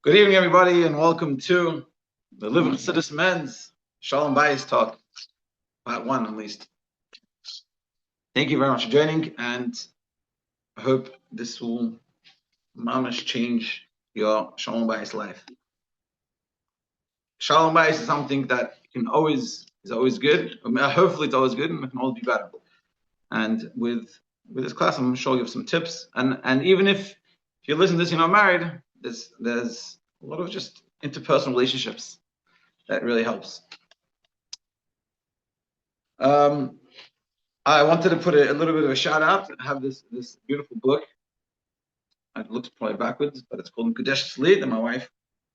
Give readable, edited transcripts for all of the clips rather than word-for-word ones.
Good evening, everybody, and welcome to the Living Chassidus Men's Shalom Bayis talk, part one at least. Thank you very much for joining, and I hope this will mamish change your Shalom Bayis life. Shalom Bayis is something that is always good. Hopefully, it's always good, and it can always be better. And with this class, I'm going to show you some tips. And even if you listen to this, you're not married, there's a lot of just interpersonal relationships that really helps. I wanted to put a little bit of a shout out. I have this beautiful book. It looks probably backwards, but it's called Kodesh Slit that my wife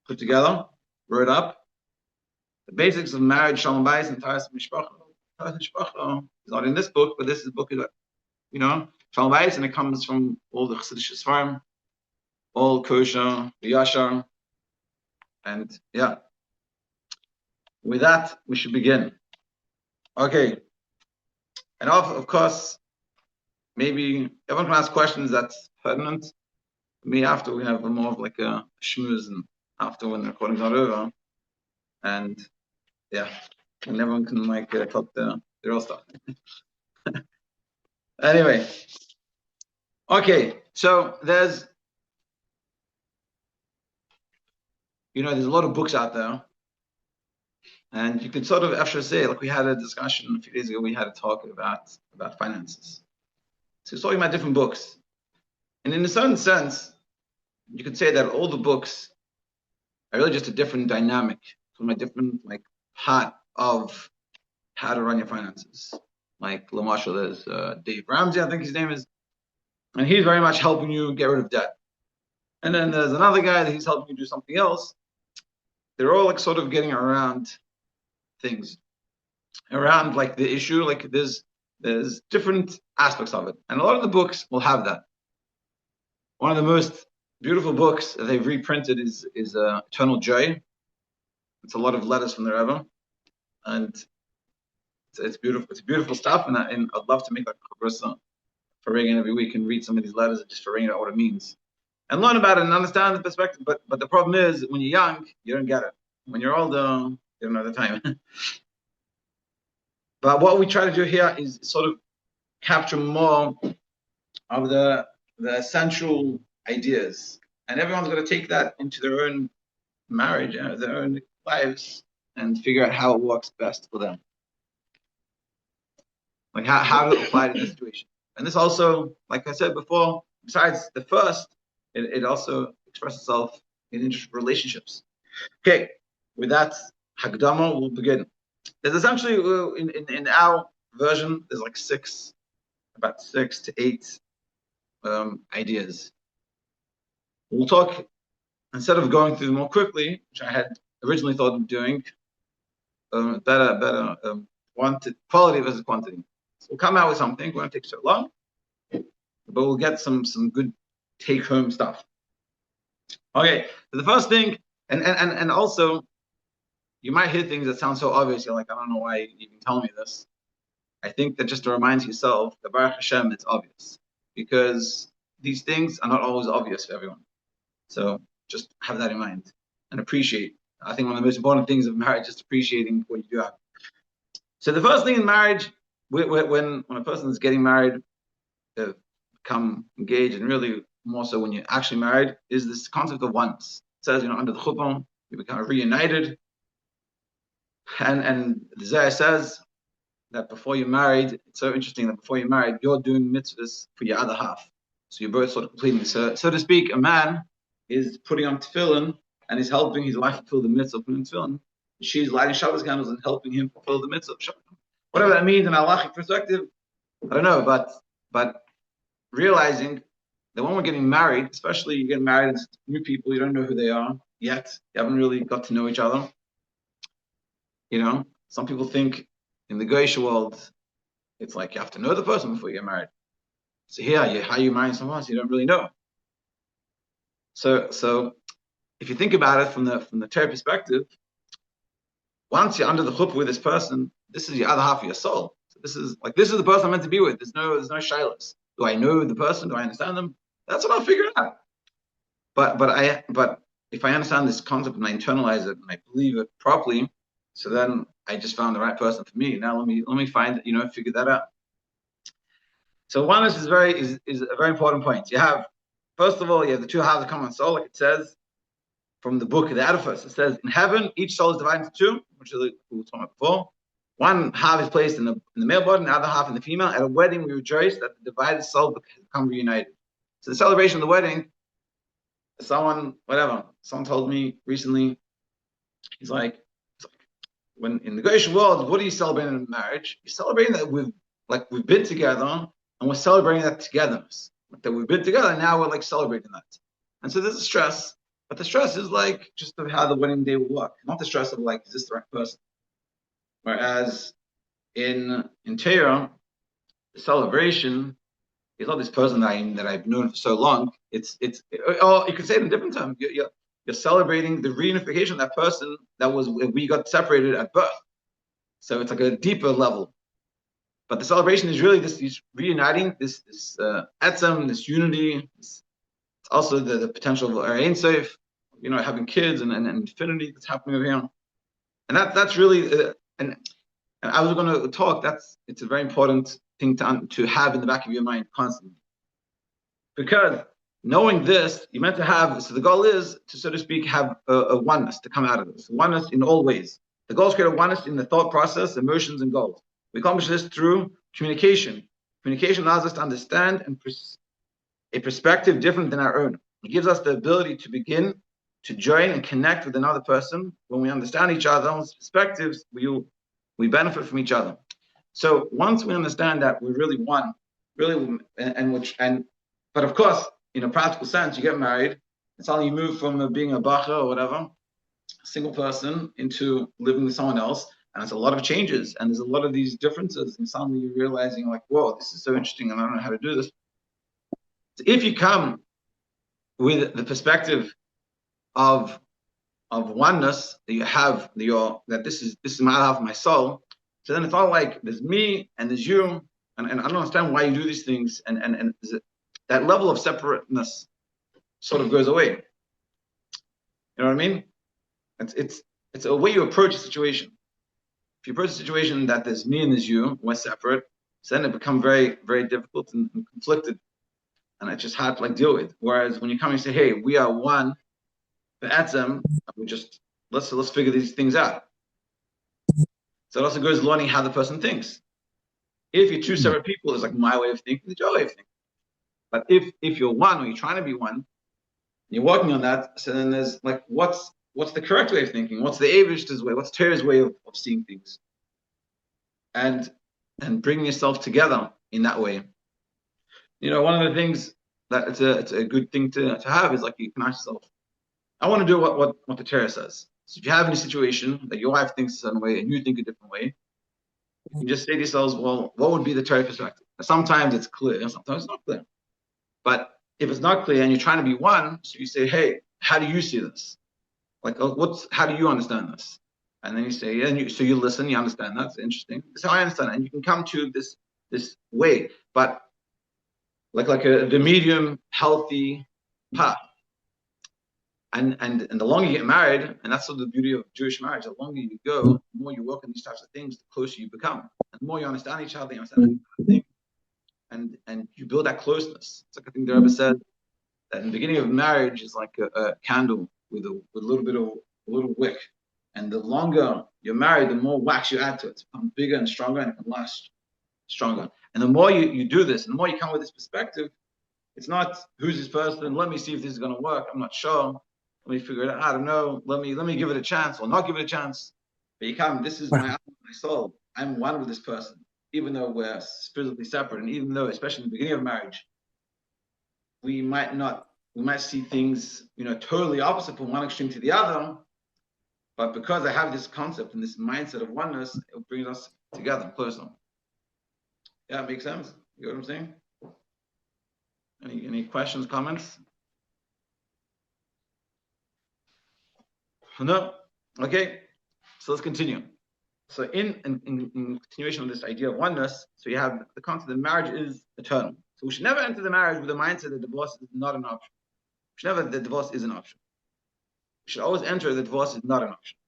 put together, wrote up. The basics of marriage, Shalom Bayis, and Taras Mishpacha. Taras Mishpacha is not in this book, but this book is, Shalom Bayis, and it comes from all the Chassidish Sfarim, all kosher, yashar, and yeah. With that, we should begin. Okay. And of course, maybe everyone can ask questions that's pertinent. Me, after we have more of like a schmooze, and after when the recording's not over, and yeah, and everyone can talk the real stuff. Anyway, okay, so there's a lot of books out there, and you could sort of actually say, like we had a discussion a few days ago, we had a talk about finances. So we're talking about different books. And in a certain sense, you could say that all the books are really just a different dynamic, from a different part of how to run your finances. Like LaMarshall, there's Dave Ramsey, I think his name is, and he's very much helping you get rid of debt. And then there's another guy that he's helping you do something else. They're all sort of getting around things, around the issue. There's different aspects of it, and a lot of the books will have that. One of the most beautiful books that they've reprinted is Eternal Joy. It's a lot of letters from the Rebbe, and it's beautiful. It's beautiful stuff, and I'd love to make a chabrusa for Reagan every week and read some of these letters and just for Reagan out what it means and learn about it and understand the perspective. But the problem is, when you're young, you don't get it. When you're older, you don't have the time. But what we try to do here is sort of capture more of the essential ideas, and everyone's going to take that into their own marriage, their own lives, and figure out how it works best for them. Like how to apply to the situation. And this also, like I said before, besides the first, it also expresses itself in relationships. Okay, with that Hagdama, we'll begin. There's essentially, in our version, there's about 6 to 8 ideas. We'll talk, instead of going through them more quickly, which I had originally thought of doing, better quality versus quantity. So we'll come out with something. It won't take so long, but we'll get some good take-home stuff. Okay, so the first thing, and also, you might hear things that sound so obvious. You're like, I don't know why you even tell me this. I think that just to remind yourself that Baruch Hashem, it's obvious, because these things are not always obvious for everyone. So just have that in mind and appreciate. I think one of the most important things of marriage is appreciating what you do have. So the first thing in marriage, when a person is getting married, become engaged, and really more so when you're actually married, is this concept of oneness. It says, under the chuppah, you become reunited. And the Zohar says that before you're married, it's so interesting that before you're married, you're doing mitzvahs for your other half. So you're both sort of completing. So to speak, a man is putting on tefillin and is helping his wife fulfill the mitzvah of putting tefillin. She's lighting Shabbos candles and helping him fulfill the mitzvah of Shabbos. Whatever that means in a halachic perspective, I don't know, but realizing that when we're getting married, especially you get married to new people, you don't know who they are yet. You haven't really got to know each other. Some people think in the Goyish world, it's like you have to know the person before you get married. So here, how you marry someone else, you don't really know. So if you think about it from the Torah perspective, once you're under the chuppah with this person, this is your other half of your soul. So this is the person I'm meant to be with. There's no shilas. Do I know the person? Do I understand them? That's what I'll figure out. But if I understand this concept and I internalize it and I believe it properly, so then I just found the right person for me. Now let me find, figure that out. So oneness is a very important point. You have, first of all, you have the two halves of common soul, like it says from the book of the Edifice. It says, in heaven, each soul is divided into two, which is what we were talking about before. One half is placed in the male body, and the other half in the female. At a wedding, we rejoice that the divided soul become reunited. So the celebration of the wedding, someone told me recently, he's like, when in the Goyish world, what are you celebrating in marriage? You're celebrating that we've been together and we're celebrating that togetherness. That we've been together and now we're like celebrating that. And so there's a stress, but the stress is like just of how the wedding day will work, not the stress of like, is this the right person? Whereas in Torah, the celebration is not this person that I've known for so long. It's or you could say it in a different term. You're celebrating the reunification of that person we got separated at birth. So it's like a deeper level. But the celebration is really this reuniting, this etzem, this unity. It's also the potential of Ein Sof, having kids and infinity that's happening over here. And that's really and I was going to talk. It's a very important thing to have in the back of your mind constantly, because knowing this, you're meant to have. So the goal is to, so to speak, have a oneness to come out of this. Oneness in all ways. The goal is to create a oneness in the thought process, emotions, and goals. We accomplish this through communication. Communication allows us to understand a perspective different than our own. It gives us the ability to begin to join and connect with another person. When we understand each other's perspectives, we benefit from each other. So once we understand that we're really one, but of course, in a practical sense, you get married. It's how you move from being a bacha or whatever, a single person, into living with someone else. And it's a lot of changes, and there's a lot of these differences, and suddenly you're realizing like, whoa, this is so interesting, and I don't know how to do this. So if you come with the perspective of oneness, that you have that this is my half of my soul, so then it's all like there's me and there's you, and I don't understand why you do these things, and that level of separateness sort of goes away. You know what I mean? It's a way you approach a situation. If you approach a situation that there's me and there's you, we're separate, so then it becomes very, very difficult and conflicted, and it's just hard to like deal with. Whereas when you come and say, "Hey, we are one," be'etzem, we just let's figure these things out. So it also goes learning how the person thinks. If you're two separate people, it's like my way of thinking, it's your way of thinking. But if you're one, or you're trying to be one, and you're working on that, so then there's like what's the correct way of thinking? What's the Avish's way? What's Torah's way of seeing things? And bringing yourself together in that way. One of the things that it's a good thing to have is like you can ask yourself, I want to do what the Torah says. So if you have any situation that your wife thinks a certain way and you think a different way, you can just say to yourselves, well, what would be the Torah perspective? Sometimes it's clear, sometimes it's not clear. But if it's not clear and you're trying to be one, so you say, hey, how do you see this? Like, how do you understand this? And then you say, yeah, so you listen, you understand that. It's interesting. That's how I understand it. And you can come to this way, but like the medium, healthy path. And the longer you get married, and that's sort of the beauty of Jewish marriage, the longer you go, the more you work on these types of things, the closer you become. And the more you understand each other, you understand everything, and you build that closeness. It's like I think the Rebbe said that in the beginning of marriage is like a candle with a little wick. And the longer you're married, the more wax you add to it. It becomes bigger and stronger, and it can last stronger. And the more you do this, and the more you come with this perspective, it's not who's this person, let me see if this is going to work, I'm not sure, let me figure it out, I don't know, let me give it a chance or not give it a chance. But you come, this is my soul, I'm one with this person, even though we're physically separate, and even though, especially in the beginning of marriage, we might see things, totally opposite from one extreme to the other, but because I have this concept and this mindset of oneness, it brings us together, closer. Yeah, it makes sense? You know what I'm saying? Any questions, comments? No? Okay, so let's continue. So in continuation of this idea of oneness, so you have the concept that marriage is eternal. So we should never enter the marriage with the mindset that divorce is not an option. should never the divorce is an option. You should always enter the divorce is not an option.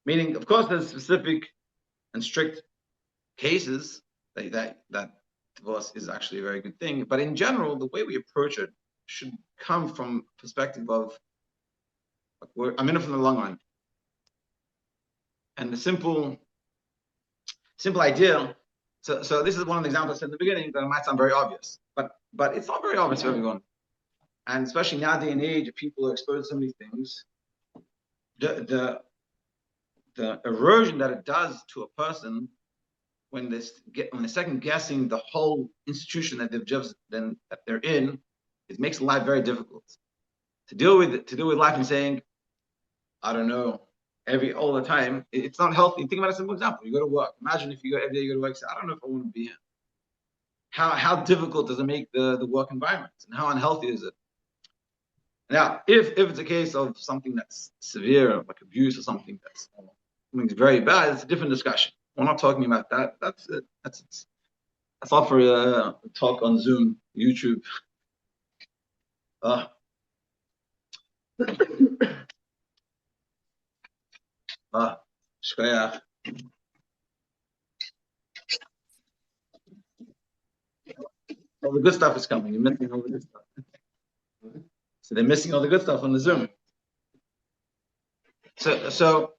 Meaning, of course, there's specific and strict cases that divorce is actually a very good thing. But in general, the way we approach it should come from perspective of I'm in it for the long run. And the simple idea. So this is one of the examples I said in the beginning that it might sound very obvious, but it's not very obvious for everyone. And especially now day and age, people are exposed to so many things. The erosion that it does to a person when they're second guessing the whole institution that they're in, it makes life very difficult. To deal with life and saying, I don't know, all the time, it's not healthy. Think about a simple example. You go to work. Imagine if you go every day, you go to work, say, I don't know if I want to be here. How difficult does it make the work environment, and how unhealthy is it? Now, if it's a case of something that's severe, like abuse or something that's very bad, it's a different discussion. We're not talking about that. That's it. That's all for a talk on Zoom, YouTube. Shkoyach. All the good stuff is coming. You're missing all the good stuff. So they're missing all the good stuff on the Zoom. So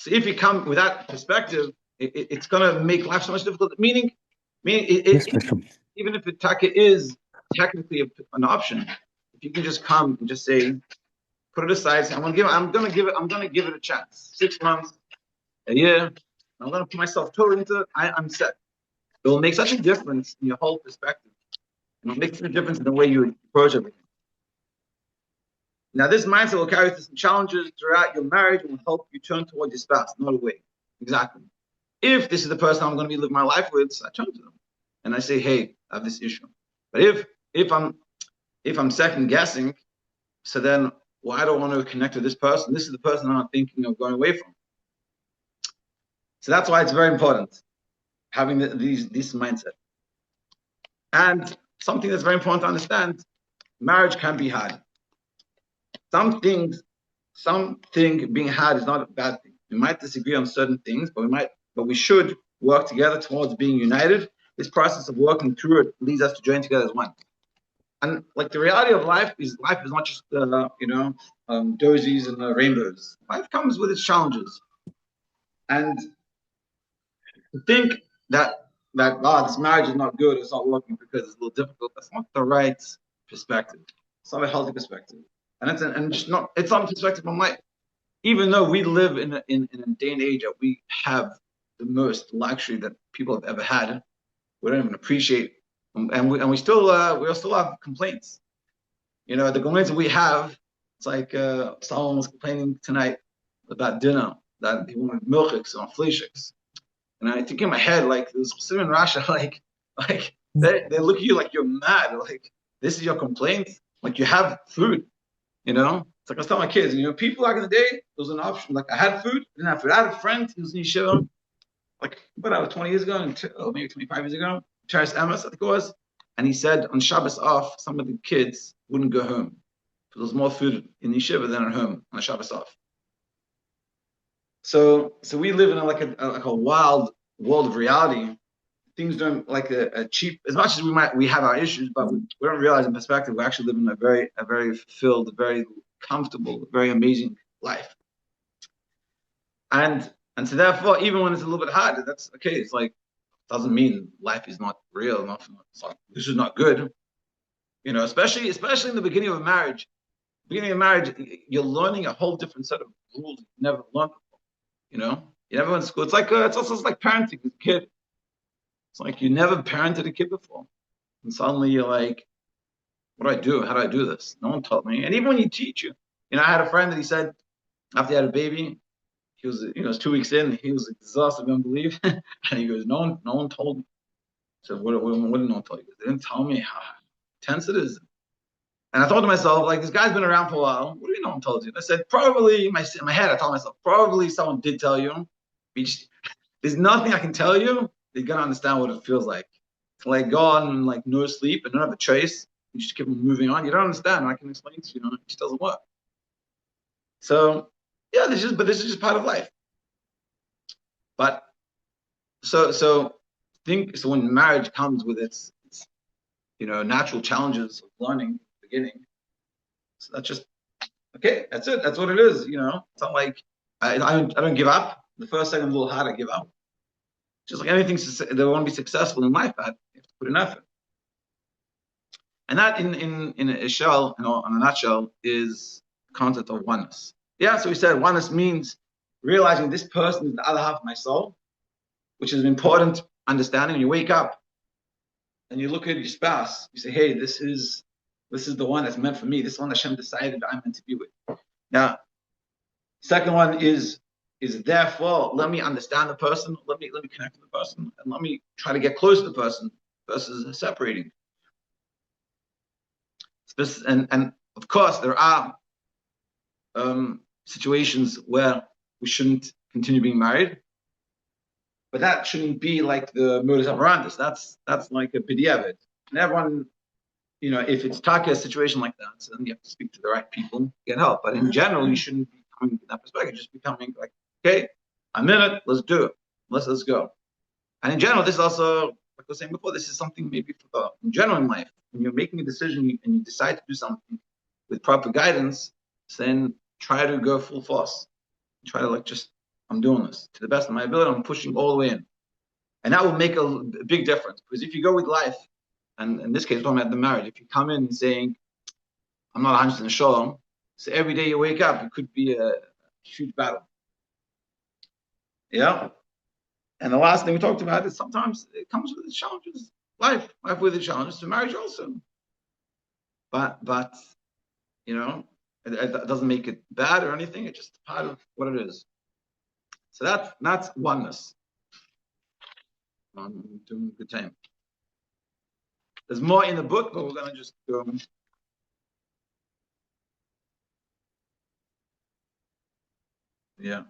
if you come with that perspective, it's going to make life so much difficult. Meaning, even if it is technically an option, if you can just come and just say, put it aside. I'm going to give it a chance. 6 months, a year. I'm going to put myself totally into it. I'm set. It will make such a difference in your whole perspective. It will make such a difference in the way you approach everything. Now, this mindset will carry through some challenges throughout your marriage and will help you turn toward your spouse, not away. Exactly. If this is the person I'm going to be living my life with, I turn to them and I say, "Hey, I have this issue." But if I'm second guessing, so then I don't want to connect with this person. This is the person I'm not thinking of going away from. So that's why it's very important having this mindset. And something that's very important to understand: marriage can be hard. Something being hard is not a bad thing. We might disagree on certain things, but we should work together towards being united. This process of working through it leads us to join together as one. And like the reality of life is not just daisies and rainbows. Life comes with its challenges, and to think that this marriage is not good, it's not working because it's a little difficult. That's not the right perspective. It's not a healthy perspective. And it's not a perspective on life. Even though we live in a day and age that we have the most luxury that people have ever had, we don't even appreciate, and we still have complaints. The complaints that we have, it's like Shalom was complaining tonight about dinner that he wanted milchiks and fleishiks, and I think in my head like there's Chassidim in Russia like they look at you like you're mad, like this is your complaint, like you have food. It's like I was telling my kids, people back in the day, there was an option. Like I had food, didn't have food. I had a friend, he was in Yeshiva, like about 20 years ago, maybe 25 years ago, Teres Emes, I think it was. And he said on Shabbos off, some of the kids wouldn't go home. There was more food in Yeshiva than at home on a Shabbos off. So we live in a wild world of reality. Things don't like a cheap, as much as we have our issues, but we don't realize in perspective we actually live in a very fulfilled, very comfortable, very amazing life. And so therefore, even when it's a little bit hard, that's okay. It's like doesn't mean life is not real. This is not good. Especially in the beginning of a marriage. Beginning of marriage, you're learning a whole different set of rules you never learned before. You never went to school. It's also like parenting as a kid. It's like you never parented a kid before. And suddenly you're like, what do I do? How do I do this? No one taught me. And even when you teach you, I had a friend that he said after he had a baby, he was, it was 2 weeks in, he was exhausted beyond belief. And he goes, no one told me. So what did no one tell you? They didn't tell me how tense it is. And I thought to myself, like, this guy's been around for a while. What do you know? No one told you? And I said, probably in my head, I told myself, probably someone did tell you. There's nothing I can tell you. You're gonna understand what it feels like to go on and no sleep and don't have a choice You just keep moving on. You don't understand. I can explain to you. It just doesn't work. So yeah, this is just part of life. But so when marriage comes with its natural challenges of learning at the beginning, so that's just okay. That's it. That's what it is. It's not like I don't give up. The first second, a little hard, I give up. Just like anything, they want to be successful in life, you have to put in effort. And that, in a shell, in a nutshell, is the concept of oneness. Yeah. So we said oneness means realizing this person is the other half of my soul, which is an important understanding. When you wake up and you look at your spouse, you say, "Hey, this is the one that's meant for me. This one that Hashem decided I'm meant to be with." Now, second one is therefore let me understand the person, let me connect with the person, and let me try to get close to the person versus separating. And of course, there are situations where we shouldn't continue being married, but that shouldn't be like the modus operandi. That's like a b'diavad. And everyone, if it's a situation like that, so then you have to speak to the right people, get help. But in general, you shouldn't be coming from that perspective. Just becoming like, okay, I'm in it. Let's do it. Let's go. And in general, this is also, like I was saying before, this is something maybe in general in life. When you're making a decision and you decide to do something with proper guidance, then try to go full force. Try to I'm doing this to the best of my ability. I'm pushing all the way in. And that will make a big difference. Because if you go with life, and in this case, we're talking about the marriage, if you come in saying, I'm not 100% Shalom, so every day you wake up, it could be a huge battle. Yeah? And the last thing we talked about is sometimes it comes with its challenges. Life with its challenges, to marriage also. But it doesn't make it bad or anything. It's just part of what it is. So that's oneness. I'm doing a good time. There's more in the book, but we're going to just go. Yeah.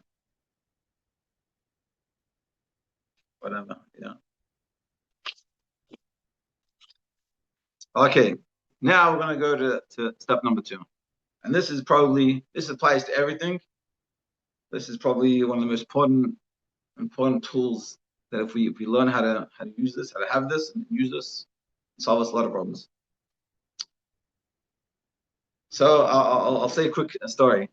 Whatever. Yeah. Okay. Now we're going to go to step number 2. And this applies to everything. This is probably one of the most important tools that if we learn how to use this, how to have this and use this, solve us a lot of problems. So I'll say a quick story.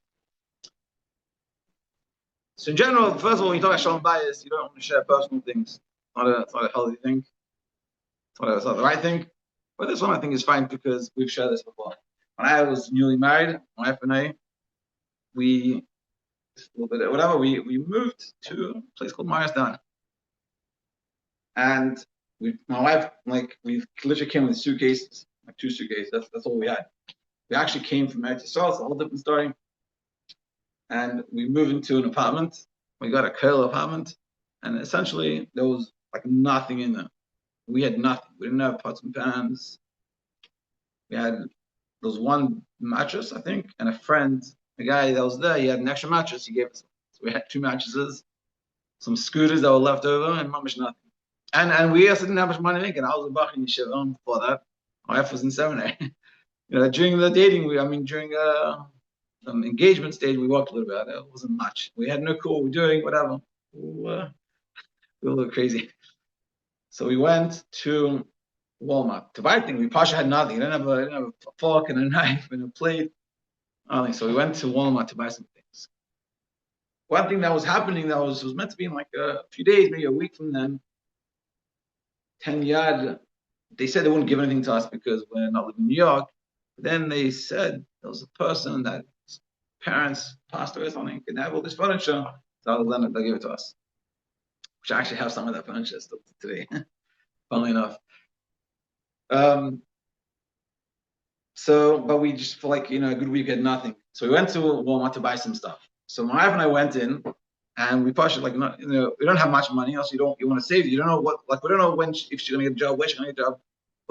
So in general, first of all, when you talk about Shalom Bayis, you don't want to share personal things. It's not a healthy thing. It's not the right thing. But this one I think is fine because we've shared this before. When I was newly married, my wife and I, we moved to a place called Maristan. And my wife, we literally came with suitcases, like 2 suitcases. That's all we had. We actually came from Eretz Yisrael. It's a whole different story. And we moved into an apartment. We got a Kale apartment, and essentially there was like nothing in there. We had nothing. We didn't have pots and pans. There was one mattress, I think, and a guy that was there, he had an extra mattress. He gave us. So we had 2 mattresses, some scooters that were left over, and much nothing. And we also didn't have much money making. I was a Bach in Yeshiva before that. My wife was in seminary. During the dating, during engagement stage, we worked a little bit. It wasn't much. We had no clue what we were doing, whatever. We were a little crazy. So we went to Walmart to buy things. We partially had nothing. We didn't have a fork and a knife and a plate. Nothing. So we went to Walmart to buy some things. One thing that was happening that was meant to be in like a few days, maybe a week from then, 10 Yard, they said they wouldn't give anything to us because we're not living in New York. But then they said there was a person that his parents passed away or something, could have all this furniture, so they'll give it to us. Which I actually have some of that furniture still today, funnily enough. But we just for a good week had nothing. So we went to Walmart to buy some stuff. So my wife and I went in, and we partially we don't have much money. Also, you want to save. You don't know we don't know if she's gonna get a job, where she's gonna get a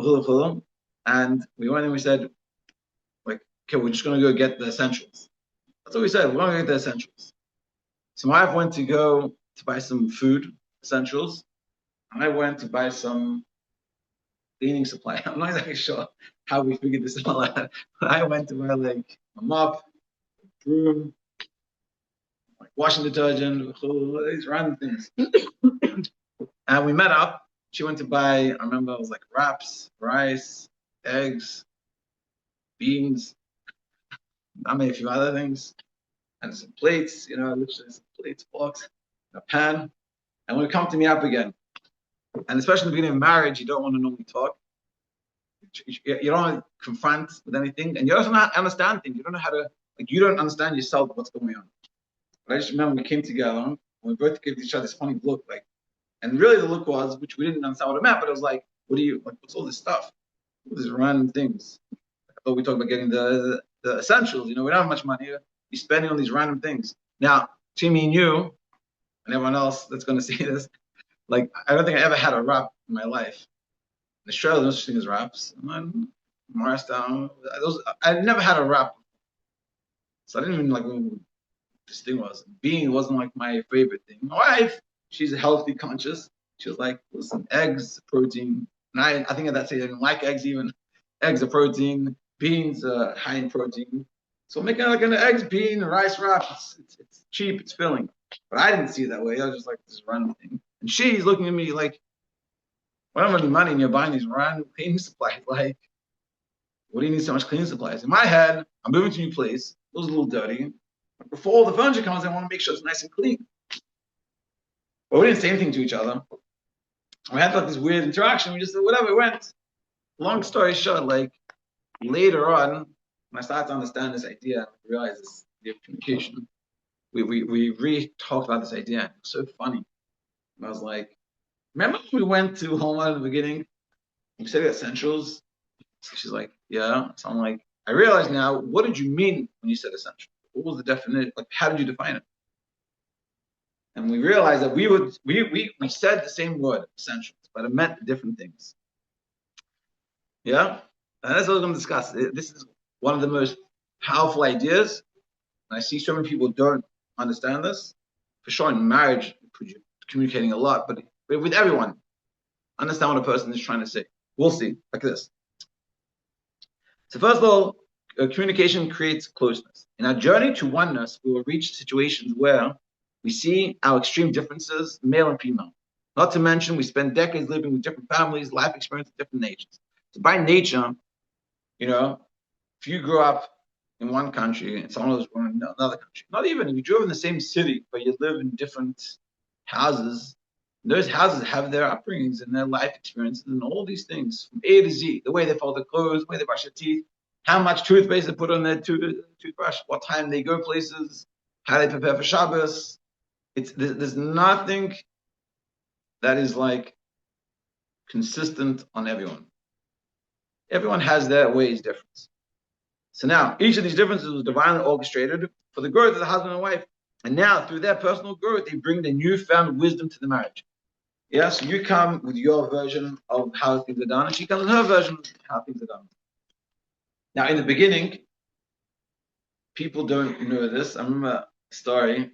job. And we went in. We said, okay, we're just gonna go get the essentials. That's what we said. We're gonna get the essentials. So my wife went to buy some food essentials. I went to buy some cleaning supply. I'm not exactly sure. how we figured this all out. But I went to wear like a mop, broom, like washing detergent, these random things. And we met up. She went to buy, I remember it was like wraps, rice, eggs, beans, I made a few other things, and some plates, literally some plates, forks, a pan. And when we come to meet up again, and especially in the beginning of marriage, you don't want to normally talk. You don't want to confront with anything, and you also don't understand things. You don't know how to, like, you don't understand yourself what's going on. But I just remember we came together, and we both gave each other this funny look, like, and really the look was, which we didn't understand what it meant, but it was like, what's all this stuff? All these random things. I thought we talked about getting the essentials. We don't have much money. You're spending on these random things. Now, to me and you, and everyone else that's going to see this, like, I don't think I ever had a wrap in my life. In Australia, there's no such thing as wraps. Morristown, I never had a wrap. So I didn't even like what this thing was. Bean wasn't like my favorite thing. My wife, she's healthy conscious. She was like, listen, eggs, protein. And I think at that stage I didn't like eggs even. Eggs are protein, beans are high in protein. So making like an eggs, bean, rice wrap, it's cheap, it's filling. But I didn't see it that way. I was just like this random thing. And she's looking at me like, when I have any money and you're buying these random cleaning supplies, like, what do you need so much cleaning supplies? In my head, I'm moving to a new place. It was a little dirty. Before all the furniture comes, I want to make sure it's nice and clean. But we didn't say anything to each other. We had like this weird interaction. We just said, whatever, it went. Long story short, like, later on, when I started to understand this idea, I realized this idea of communication, we really talked about this idea. It was so funny. And I was like, remember when we went to Walmart in the beginning? We said essentials. So she's like, yeah. So I'm like, I realize now, what did you mean when you said essential? What was the definition? Like, how did you define it? And we realized that we said the same word, essentials, but it meant different things. Yeah? And that's what we're going to discuss. This is one of the most powerful ideas. And I see so many people don't understand this. For sure, in marriage, communicating a lot, but with everyone, understand what a person is trying to say. We'll see, like this. So first of all, communication creates closeness. In our journey to oneness, we will reach situations where we see our extreme differences, male and female. Not to mention, we spend decades living with different families, life experiences, different natures. So by nature, if you grew up in one country and someone was born in another country, not even if you grew up in the same city, but you live in different houses, those houses have their upbringings and their life experiences and all these things from A to Z, the way they fold their clothes, the way they brush their teeth, how much toothpaste they put on their toothbrush, what time they go places, how they prepare for Shabbos. There's nothing that is like consistent on everyone. Everyone has their ways difference. So now each of these differences was divinely orchestrated for the growth of the husband and wife. And now through their personal growth, they bring the newfound wisdom to the marriage. Yes, you come with your version of how things are done, and she comes with her version of how things are done. Now, in the beginning, people don't know this. I remember a story.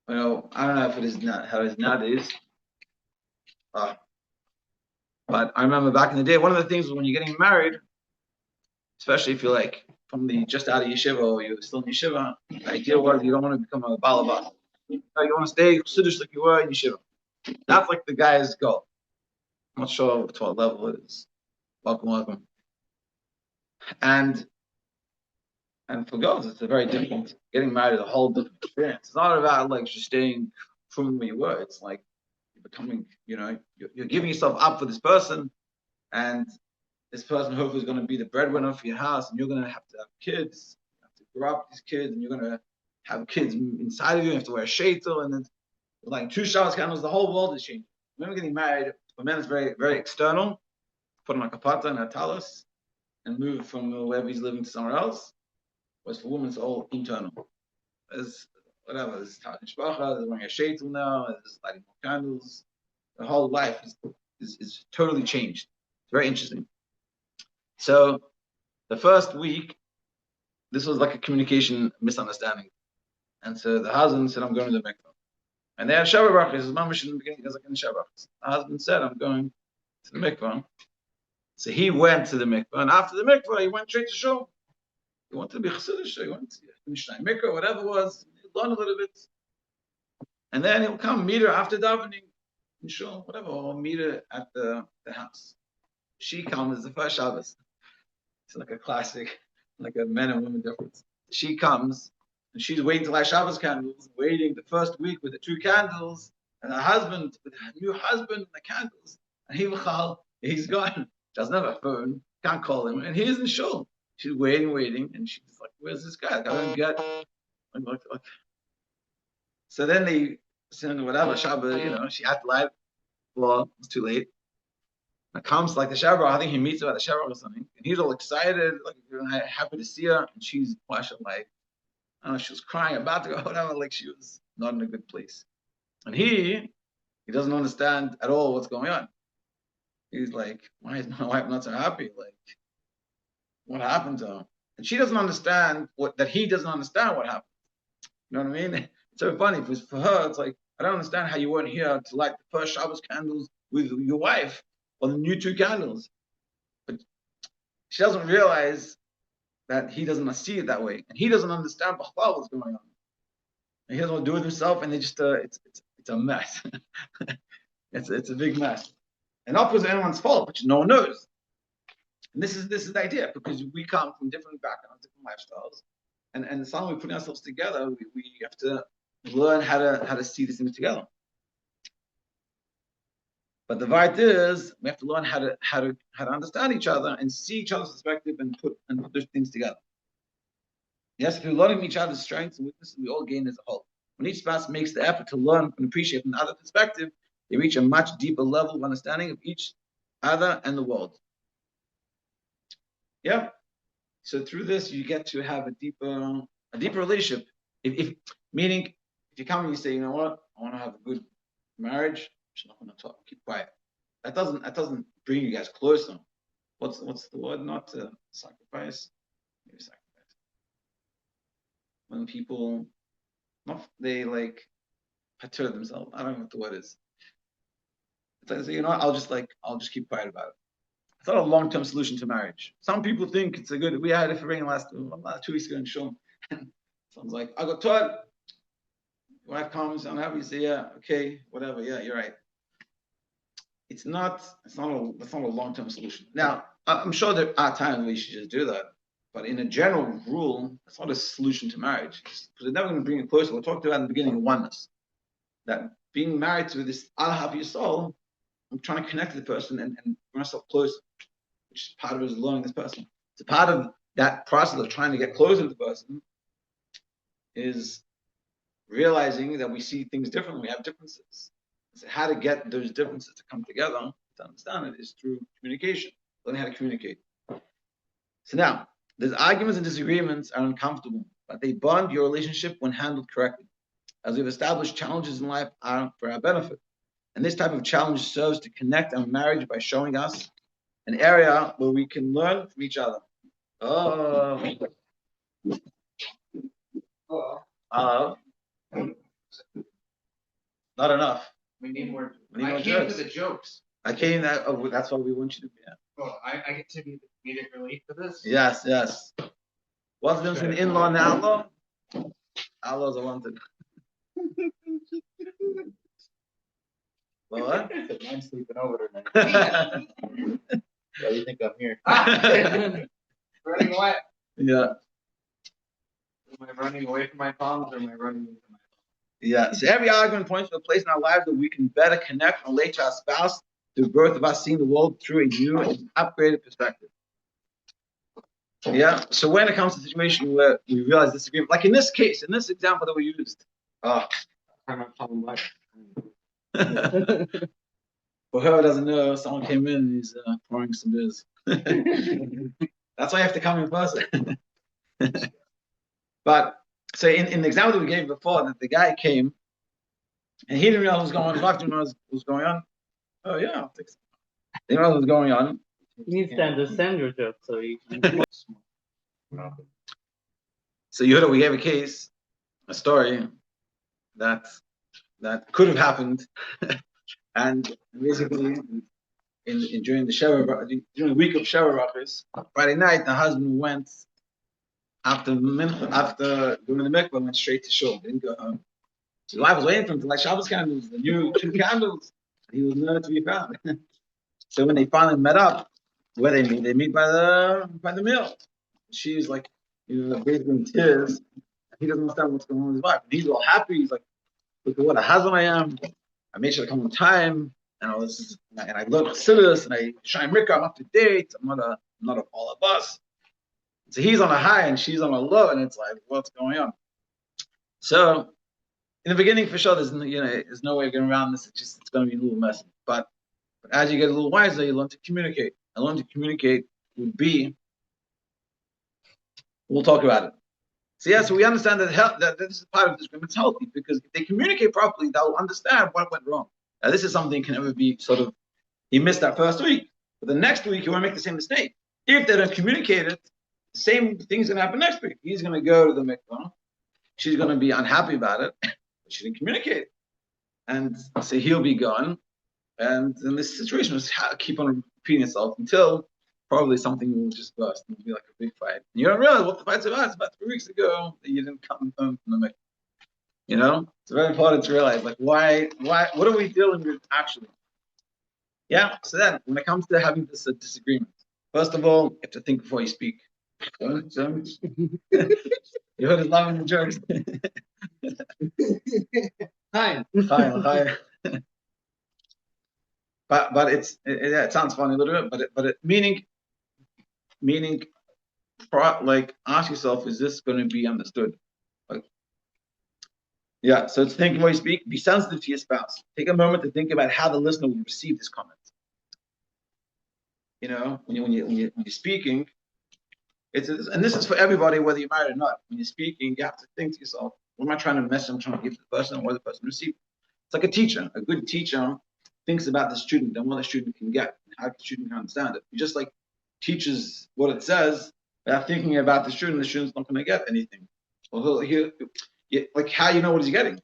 I don't know if it is not how it is nowadays. But I remember back in the day, one of the things was when you're getting married, especially if you're like from the just out of yeshiva or you're still in yeshiva, the idea was you don't want to become a balabas. You want to stay Siddish like you were in yeshiva. That's like the guy's goal. I'm not sure to what level it is. Welcome. And for girls, it's a very different. Getting married is a whole different experience. It's not about like just staying from where you were. It's like you're becoming, you're giving yourself up for this person, and this person hopefully is going to be the breadwinner for your house, and you're going to have kids. You have to grow up with these kids, and you're going to have kids inside of you. You have to wear a shaitel, and then like 2 showers candles, the whole world is changing. When we're getting married, for men, it's very, very external. Put on a kapata and a talis, and move from wherever he's living to somewhere else. Whereas for women, it's all internal. There's whatever, there's talking shpacha, there's wearing a shaitel now, there's lighting more candles. The whole life is totally changed. It's very interesting. So the first week, this was like a communication misunderstanding. And so the husband said, I'm going to the mikvah. And they had Shabbat brachas. His mom in the beginning was like in Shabbat. The husband said, I'm going to the mikvah. So he went to the mikveh, and after the mikveh, he went straight to shul. He wanted to be chassidish, he wanted to finish mikveh, whatever it was, learn a little bit. And then he'll come meet her after davening in shul, whatever, or meet her at the house. She comes the first Shabbos. It's like a classic, like a men and women difference. She comes, and she's waiting to light Shabbos candles, waiting the first week with the 2 candles, and her husband, with her new husband, and the candles. And he's gone. She doesn't have a phone, can't call him, and he's in shul. She's waiting, and she's like, "Where's this guy? I don't get." Like. So then they send whatever Shabbos, she had to light. Well, it was too late. It comes like the Shabbat. I think he meets her at the Shabbat or something, and he's all excited, like happy to see her, and she's like, I don't know, she was crying, about to go, whatever, like she was not in a good place. And he doesn't understand at all what's going on. He's like, why is my wife not so happy? Like, what happened to her? And she doesn't understand that he doesn't understand what happened. You know what I mean? It's so funny because for her, it's like, I don't understand how you weren't here to light the first Shabbos candles with your wife or the new 2 candles. But she doesn't realize that he doesn't see it that way. And he doesn't understand what's going on. And he doesn't want to do it himself, and it's a mess. it's a big mess. And not because anyone's fault, but no one knows. And this is the idea, because we come from different backgrounds, different lifestyles. And suddenly we're putting ourselves together, we have to learn how to see these things together. But the right is we have to learn how to understand each other and see each other's perspective and put those things together. Yes, through learning each other's strengths and weaknesses, we all gain as a whole. When each spouse makes the effort to learn and appreciate from another perspective, they reach a much deeper level of understanding of each other and the world. Yeah. So through this, you get to have a deeper relationship. Meaning, if you come and you say, you know what, I want to have a good marriage, I'm not going to talk, keep quiet. That doesn't bring you guys closer. What's the word? Not to sacrifice. Maybe sacrifice. When people, they like patur themselves. I don't know what the word is. It's like, you know what, I'll just keep quiet about it. It's not a long-term solution to marriage. Some people think it's a good. We had a ring last 2 weeks ago in Shalom. Someone's like, I got taught. Wife comes, I'm happy. You say, yeah, okay, whatever. Yeah, you're right. It's not a long-term solution. Now, I'm sure there are times we should just do that, but in a general rule, it's not a solution to marriage because it's never going to bring it closer. We talked about in the beginning of oneness, that being married to this other half of your soul, I'm trying to connect to the person and bring myself closer, which is part of it is learning this person. It's a part of that process of trying to get closer to the person is realizing that we see things differently, we have differences. So how to get those differences to come together, to understand it, is through communication, learning how to communicate. So now, these arguments and disagreements are uncomfortable, but they bond your relationship when handled correctly. As we've established, challenges in life are for our benefit. And this type of challenge serves to connect our marriage by showing us an area where we can learn from each other. Not enough. We need more. I came jokes. To the jokes. That's what we want you to be. Yeah. Oh, I get to be the comedic relief for this? Yes. What's the difference between in-law and outlaw? Outlaws are wanted. Well, what? I'm sleeping over tonight. Why do you think I'm here? Running away. Yeah. Am I running away from my problems or am I running into my problems? Yeah. So every argument points to a place in our lives that we can better connect and relate to our spouse through birth of us seeing the world through a new and upgraded perspective. Yeah. So when it comes to a situation where we realize disagreement, like in this case, in this example that we used, I'm not talking about. For whoever doesn't know, someone came in and he's pouring some beers. That's why you have to come in person. But so in the example that we gave before, that the guy came and he didn't realize what was going on. His wife didn't realize what was going on. Oh yeah, I'll fix it. They didn't realize what was going on. He needs to understand your joke, so he can. So you heard we gave a story that could have happened, and basically during the week of Sheva Brachos, Friday night, the husband went after doing the mikvah, went straight to shul. Didn't go home. His wife was waiting for him to light Shabbos candles, the new 2 candles. He was nowhere to be found. So when they finally met up, where they meet by the mill. She's like, basically in tears. He doesn't understand what's going on with his wife. And he's all happy. He's like, look at what a husband I am. I made sure to come on time, and all this, and I learned Chassidus, and I shine Mikra. I'm up to date. I'm not all of us. So he's on a high, and she's on a low, and it's like, what's going on? So in the beginning, for sure, there's no way of getting around this. It's going to be a little messy. But as you get a little wiser, you learn to communicate. And learn to communicate would be, we'll talk about it. So we understand that this is part of this agreement. It's healthy because if they communicate properly, they'll understand what went wrong. Now, this is something that can never be he missed that first week. But the next week, he won't make the same mistake. If they don't communicate it, the same thing's going to happen next week. He's going to go to the mikvah. She's going to be unhappy about it. But she didn't communicate. And so he'll be gone. And then this situation will keep on repeating itself until probably something will just burst and it'll be like a big fight. And you don't realize what the fight's about. It's about 3 weeks ago that you didn't come home from the mikvah. It's very important to realize, like, why, what are we dealing with actually? Yeah, so then when it comes to having this disagreement, first of all, you have to think before you speak. You heard his love in the jokes. Hi. But it sounds funny a little bit, but it meaning, like, ask yourself, is this going to be understood? So it's thinking while you speak. Be sensitive to your spouse. Take a moment to think about how the listener will receive this comment. When you're speaking, and this is for everybody, whether you're married or not. When you're speaking, you have to think to yourself, what am I trying to message? I'm trying to give to the person, or what the person receives. It's like a teacher. A good teacher thinks about the student and what the student can get, and how the student can understand it. He just like teaches what it says without thinking about the student's not going to get anything. Well, like how what he's getting.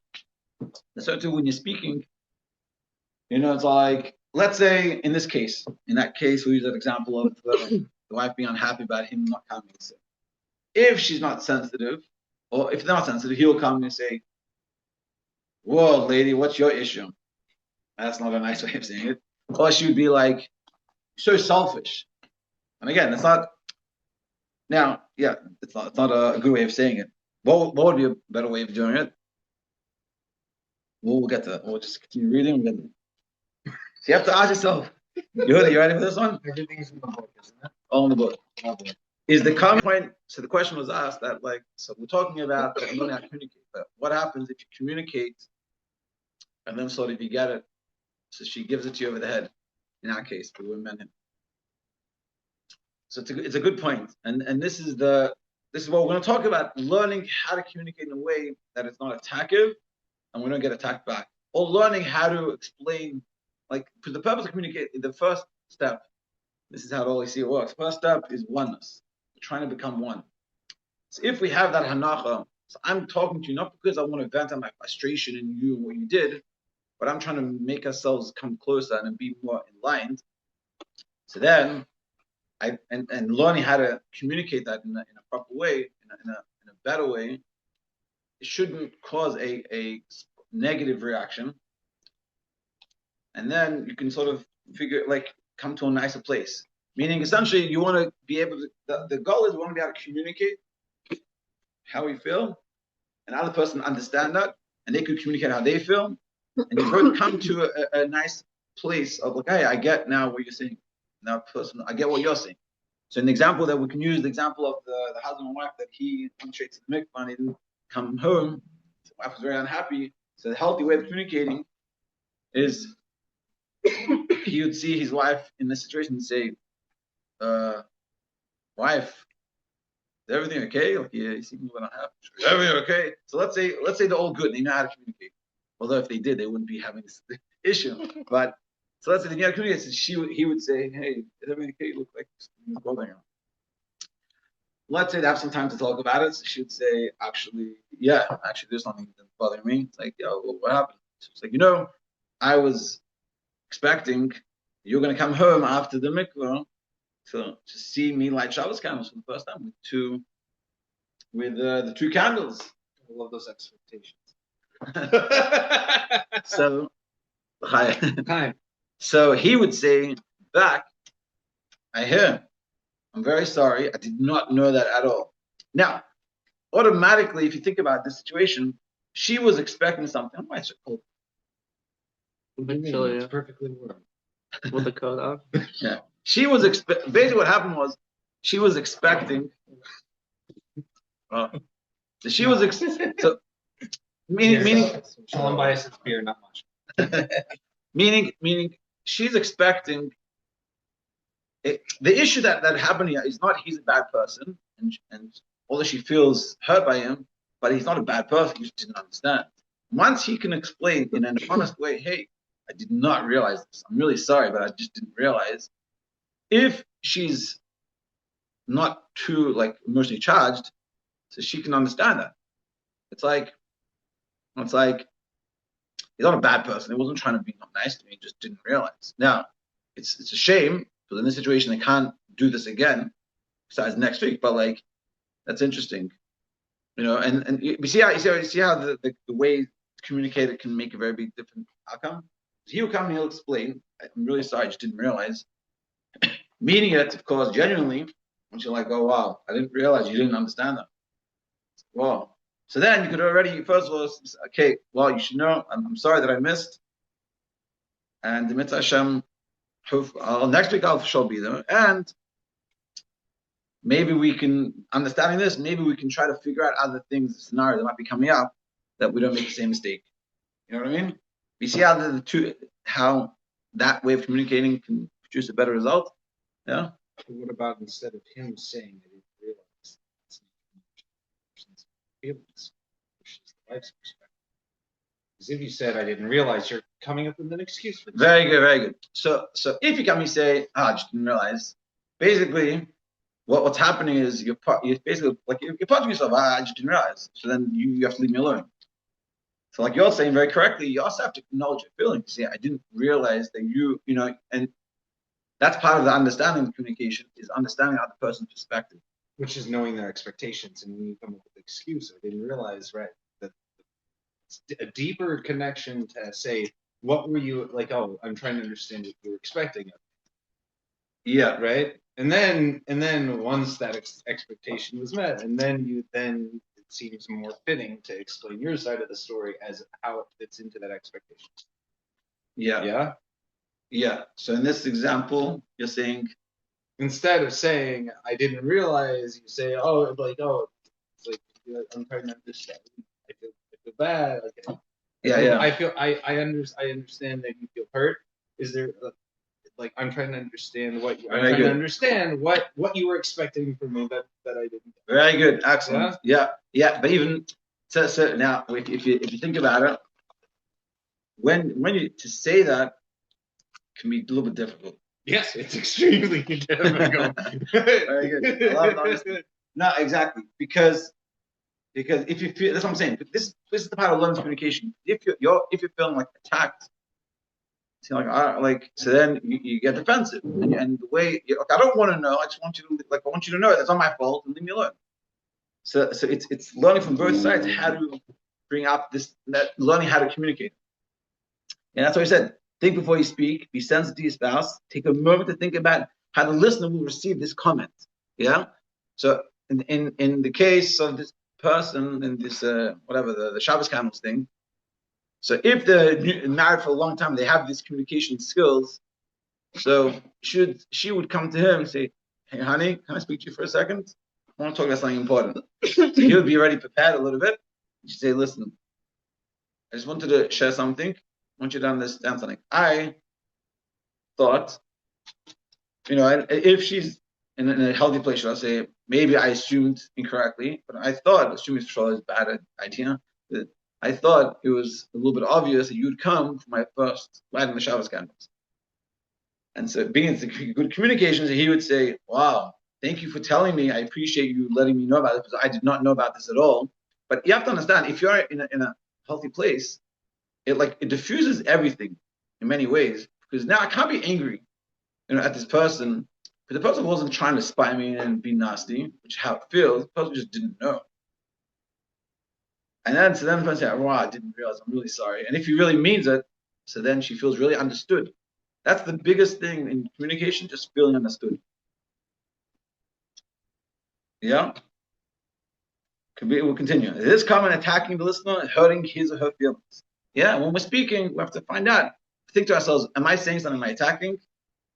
So too, when you're speaking, it's like, let's say in that case, we use that example of the wife being unhappy about him not coming. So if she's not sensitive, or if they're not sensitive, he'll come and say, "Whoa, lady, what's your issue?" That's not a nice way of saying it. Or she would be like, "So selfish." And again, it's not. Now, yeah, it's not a good way of saying it. What would be a better way of doing it? We'll get to that. We'll just continue reading. We'll get to it. So you have to ask yourself, you ready for this one? Everything is in the book, isn't it? All in the book. Is the common point, so the question was asked that, like, so we're talking about learning how to communicate, but what happens if you communicate and then sort of you get it, so she gives it to you over the head, in our case, we were men. So it's a good point. And this is what we're going to talk about, learning how to communicate in a way that it's not attackive and we don't get attacked back. Or learning how to explain, like, for the purpose of communicating, the first step, this is how the OEC works. First step is oneness. We're trying to become one. So if we have that hanacha, so I'm talking to you not because I want to vent on my frustration in you and what you did, but I'm trying to make ourselves come closer and be more aligned. So then, and learning how to communicate that in a proper way, in a better way, it shouldn't cause a negative reaction. And then you can sort of come to a nicer place. Meaning, essentially, you want to be able to, the goal is we want to be able to communicate how we feel, and the other person understand that, and they could communicate how they feel, and you both come to a nice place of like, hey, I get now what you're saying. Now, person, I get what you're saying. So, an example that we can use, the example of the husband and wife that he went straight to the mikvah and he didn't come home. The wife was very unhappy. So, the healthy way of communicating is he would see his wife in this situation and say, wife, is everything okay? Like, yeah, you seem a little unhappy. Is everything okay? So let's say they're all good and they know how to communicate. Although if they did, they wouldn't be having this issue. But so let's say they know how to communicate. So he would say, hey, is everything okay? You look like something's bothering you. Let's say they have some time to talk about it. So she would say, actually, there's something that's bothering me. It's like, well, what happened? So it's like, I was expecting you're going to come home after the mikvah to see me light Shabbos candles for the first time with the two candles. I love those expectations. So, Hi. so he would say back, I hear, I'm very sorry, I did not know that at all. Now, automatically, if you think about this situation, she was expecting something. Why is it cold? Actually, It's perfectly warm. with the coat on. Yeah. She was basically what happened was she was expecting. She was so meaning Shalom Bayis is beer, not much. meaning she's expecting the issue that happened here is not he's a bad person and although she feels hurt by him, but he's not a bad person. He just didn't understand. Once he can explain in an honest way, hey, I did not realize this. I'm really sorry, but I just didn't realize. If she's not too like emotionally charged, so she can understand that. It's like he's not a bad person. He wasn't trying to be not nice to me. He just didn't realize. Now, it's a shame because in this situation they can't do this again besides next week. But like, that's interesting, And you see how the way communicated can make a very big different outcome. He will come and he'll explain. I'm really sorry, I just didn't realize. Meaning it, of course, genuinely. And you're like, oh wow, I didn't realize you didn't understand that. Wow. So then you could already, first of all, okay, well, you should know, I'm sorry that I missed. And the Mitzvah Hashem, next week I'll for sure be there. And maybe we can, understanding this, maybe we can try to figure out other things, scenarios that might be coming up that we don't make the same mistake. You know what I mean? You see how that way of communicating can produce a better result? Yeah? What about instead of him saying that he realized that's not the person's feelings, which is the wife's perspective? Because if you said, I didn't realize, you're coming up with an excuse for this. Very good, very good. So if you come and say, I just didn't realize, basically, what's happening is you're basically like you're punching yourself. I just didn't realize. So then you have to leave me alone. So like you're saying very correctly, you also have to acknowledge your feelings. Say, I didn't realize that and that's part of the understanding of communication is understanding other person's perspective. Which is knowing their expectations. And when you come up with an excuse, I didn't realize, right, that it's a deeper connection to say, what were you like? Oh, I'm trying to understand what you were expecting of me. Yeah. Right. And then once that expectation was met, and then it seems more fitting to explain your side of the story as how it fits into that expectation. Yeah. Yeah. Yeah. So in this example, you're saying instead of saying I didn't realize, you say, it's like I'm trying to understand. I feel bad. Like, yeah. I understand that you feel hurt. Is there like I'm trying to understand what you were expecting from me that I didn't. Very good, excellent. Yeah. But even so now, if you think about it, when you to say that can be a little bit difficult. Yes, it's extremely difficult. Very good. No, exactly, because if you feel, that's what I'm saying. This is the part of learning communication. If you're feeling like attacked. So so then you get defensive, and the way I don't want to know. I just want you to I want you to know that's not my fault, and leave me alone. So it's learning from both sides how to bring up learning how to communicate, and that's what I said. Think before you speak. Be sensitive to your spouse. Take a moment to think about how the listener will receive this comment. Yeah. So in the case of this person in this the Shabbos candles thing. So if they're married for a long time, they have these communication skills. So she would come to him and say, hey, honey, can I speak to you for a second? I want to talk about something important. So he would be already prepared a little bit. She'd say, listen, I just wanted to share something. I want you to understand something. I thought, if she's in a healthy place, should I say, maybe I assumed incorrectly, but I thought, assuming for sure is a bad idea, that I thought it was a little bit obvious that you'd come for my first lighting the Shabbos candles. And so being good communications, he would say, wow, thank you for telling me. I appreciate you letting me know about it because I did not know about this at all. But you have to understand, if you're in a healthy place, it diffuses everything in many ways because now I can't be angry at this person, but the person wasn't trying to spy me and be nasty, which is how it feels. The person just didn't know. And then, so then the person said, "Wow, I didn't realize. I'm really sorry." And if he really means it, so then she feels really understood. That's the biggest thing in communication, just feeling understood. Yeah? We'll continue. It is common attacking the listener and hurting his or her feelings. Yeah, when we're speaking, we have to find out. Think to ourselves, am I saying something? Am I attacking?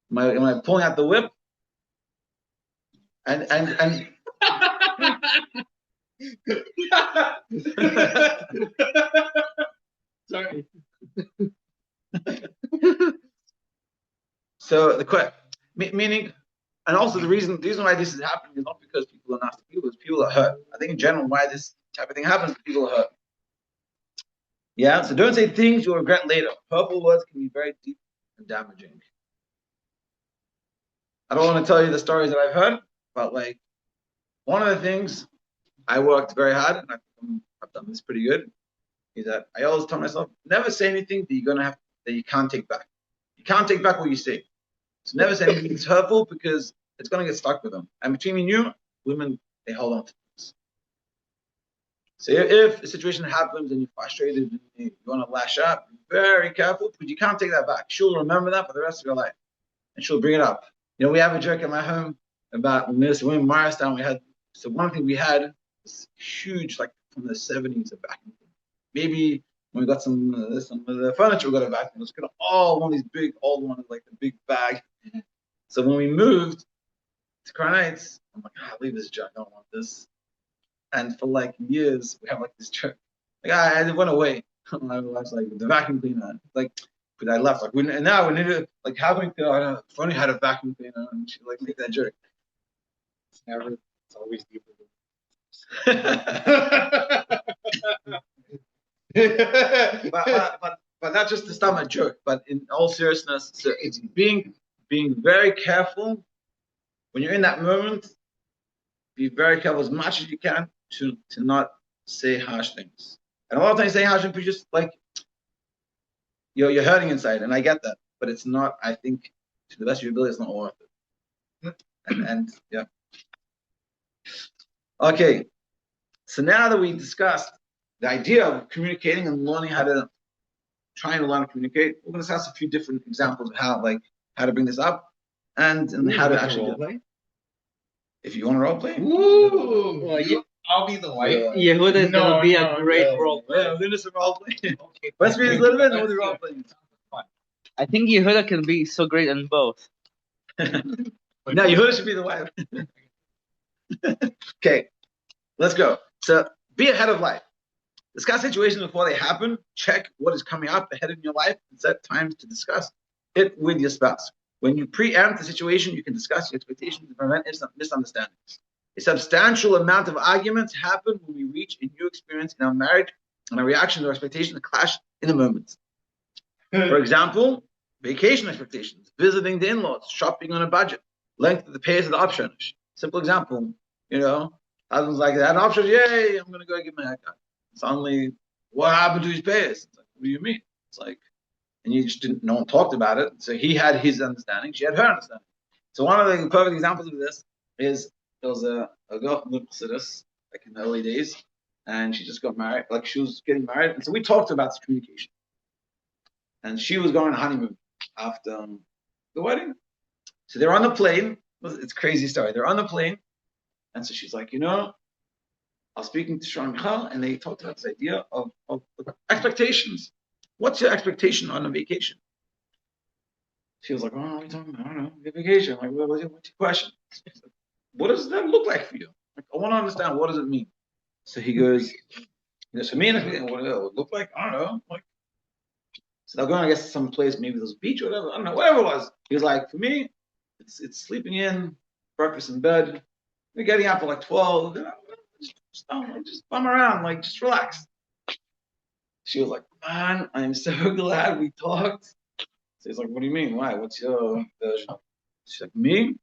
Am I pulling out the whip? And Sorry. So meaning, and also the reason why this is happening is not because people are nasty people, it's people are hurt. I think in general why this type of thing happens, people are hurt. Yeah, so don't say things you'll regret later. Hurtful words can be very deep and damaging. I don't want to tell you the stories that I've heard, but like one of the things I worked very hard, and I've done this pretty good, is that I always tell myself, never say anything that you can't take back. You can't take back what you say. So never say anything that's hurtful because it's going to get stuck with them. And between me and you, women, they hold on to things. So if a situation happens and you're frustrated and you want to lash out, be very careful because you can't take that back. She'll remember that for the rest of your life. And she'll bring it up. We have a joke at my home about when we in Morristown, one thing we had was huge, like from the 70s, a vacuum. Maybe when we got some of the furniture, we got a vacuum. It was kind of one of these big old ones, like the big bag. So when we moved to Crown Heights, I'm like, leave this junk. I don't want this. And for like years, we have like this joke. Like I went away. I was like the vacuum cleaner. Like, but I left. Like now we need to like how can we if only had a vacuum cleaner and she like make that joke. It's always deeper. but not just to start a joke, but in all seriousness, so it's being very careful when you're in that moment. Be very careful as much as you can to not say harsh things. And a lot of times saying harsh things, just like you're hurting inside, and I get that, but it's not. I think to the best of your ability, it's not worth it. And yeah. Okay. So now that we discussed the idea of communicating and learning trying to learn to communicate, we're going to discuss a few different examples of how to bring this up and how to actually do it. If you want to role play, I'll be the wife. Yehuda is going to be a great role player. Yeah, we're going to do some role play. Okay. Let's read a little bit and we'll do role playing. I think Yehuda can be so great in both. No, Yehuda should be the wife. Okay, let's go. So be ahead of life. Discuss situations before they happen. Check what is coming up ahead in your life and set times to discuss it with your spouse. When you preempt the situation, you can discuss your expectations to prevent misunderstandings. A substantial amount of arguments happen when we reach a new experience in our marriage and our reaction to our expectations clash in a moment. For example, vacation expectations, visiting the in-laws, shopping on a budget, length of the pace of the option. Simple example, husband's like, that option, yay, I'm going to go get my haircut. Suddenly, what happened to his Bayis? It's like, what do you mean? It's like, and no one talked about it. So he had his understanding, she had her understanding. So one of the perfect examples of this is there was a girl from Chassidus, like in the early days, and she just got married, like she was getting married. And so we talked about this communication. And she was going on a honeymoon after the wedding. So they're on the plane. It's a crazy story. They're on the plane. And so she's like, I was speaking to Shalom Michal, and they talked about this idea of expectations. What's your expectation on a vacation? She was like, what are you talking about? I don't know. Vacation. Like, what's your question? What does that look like for you? Like, I want to understand, what does it mean? So he goes, for me, what does it look like? I don't know. Like, so they're going, I guess, some place, maybe there's a beach or whatever. I don't know, whatever it was. He was like, for me, it's sleeping in, breakfast in bed. We're getting up at like 12. Just bum around, like, just relax. She was like, man, I'm so glad we talked. So he's like, what do you mean? Why? What's your version? She's like, me?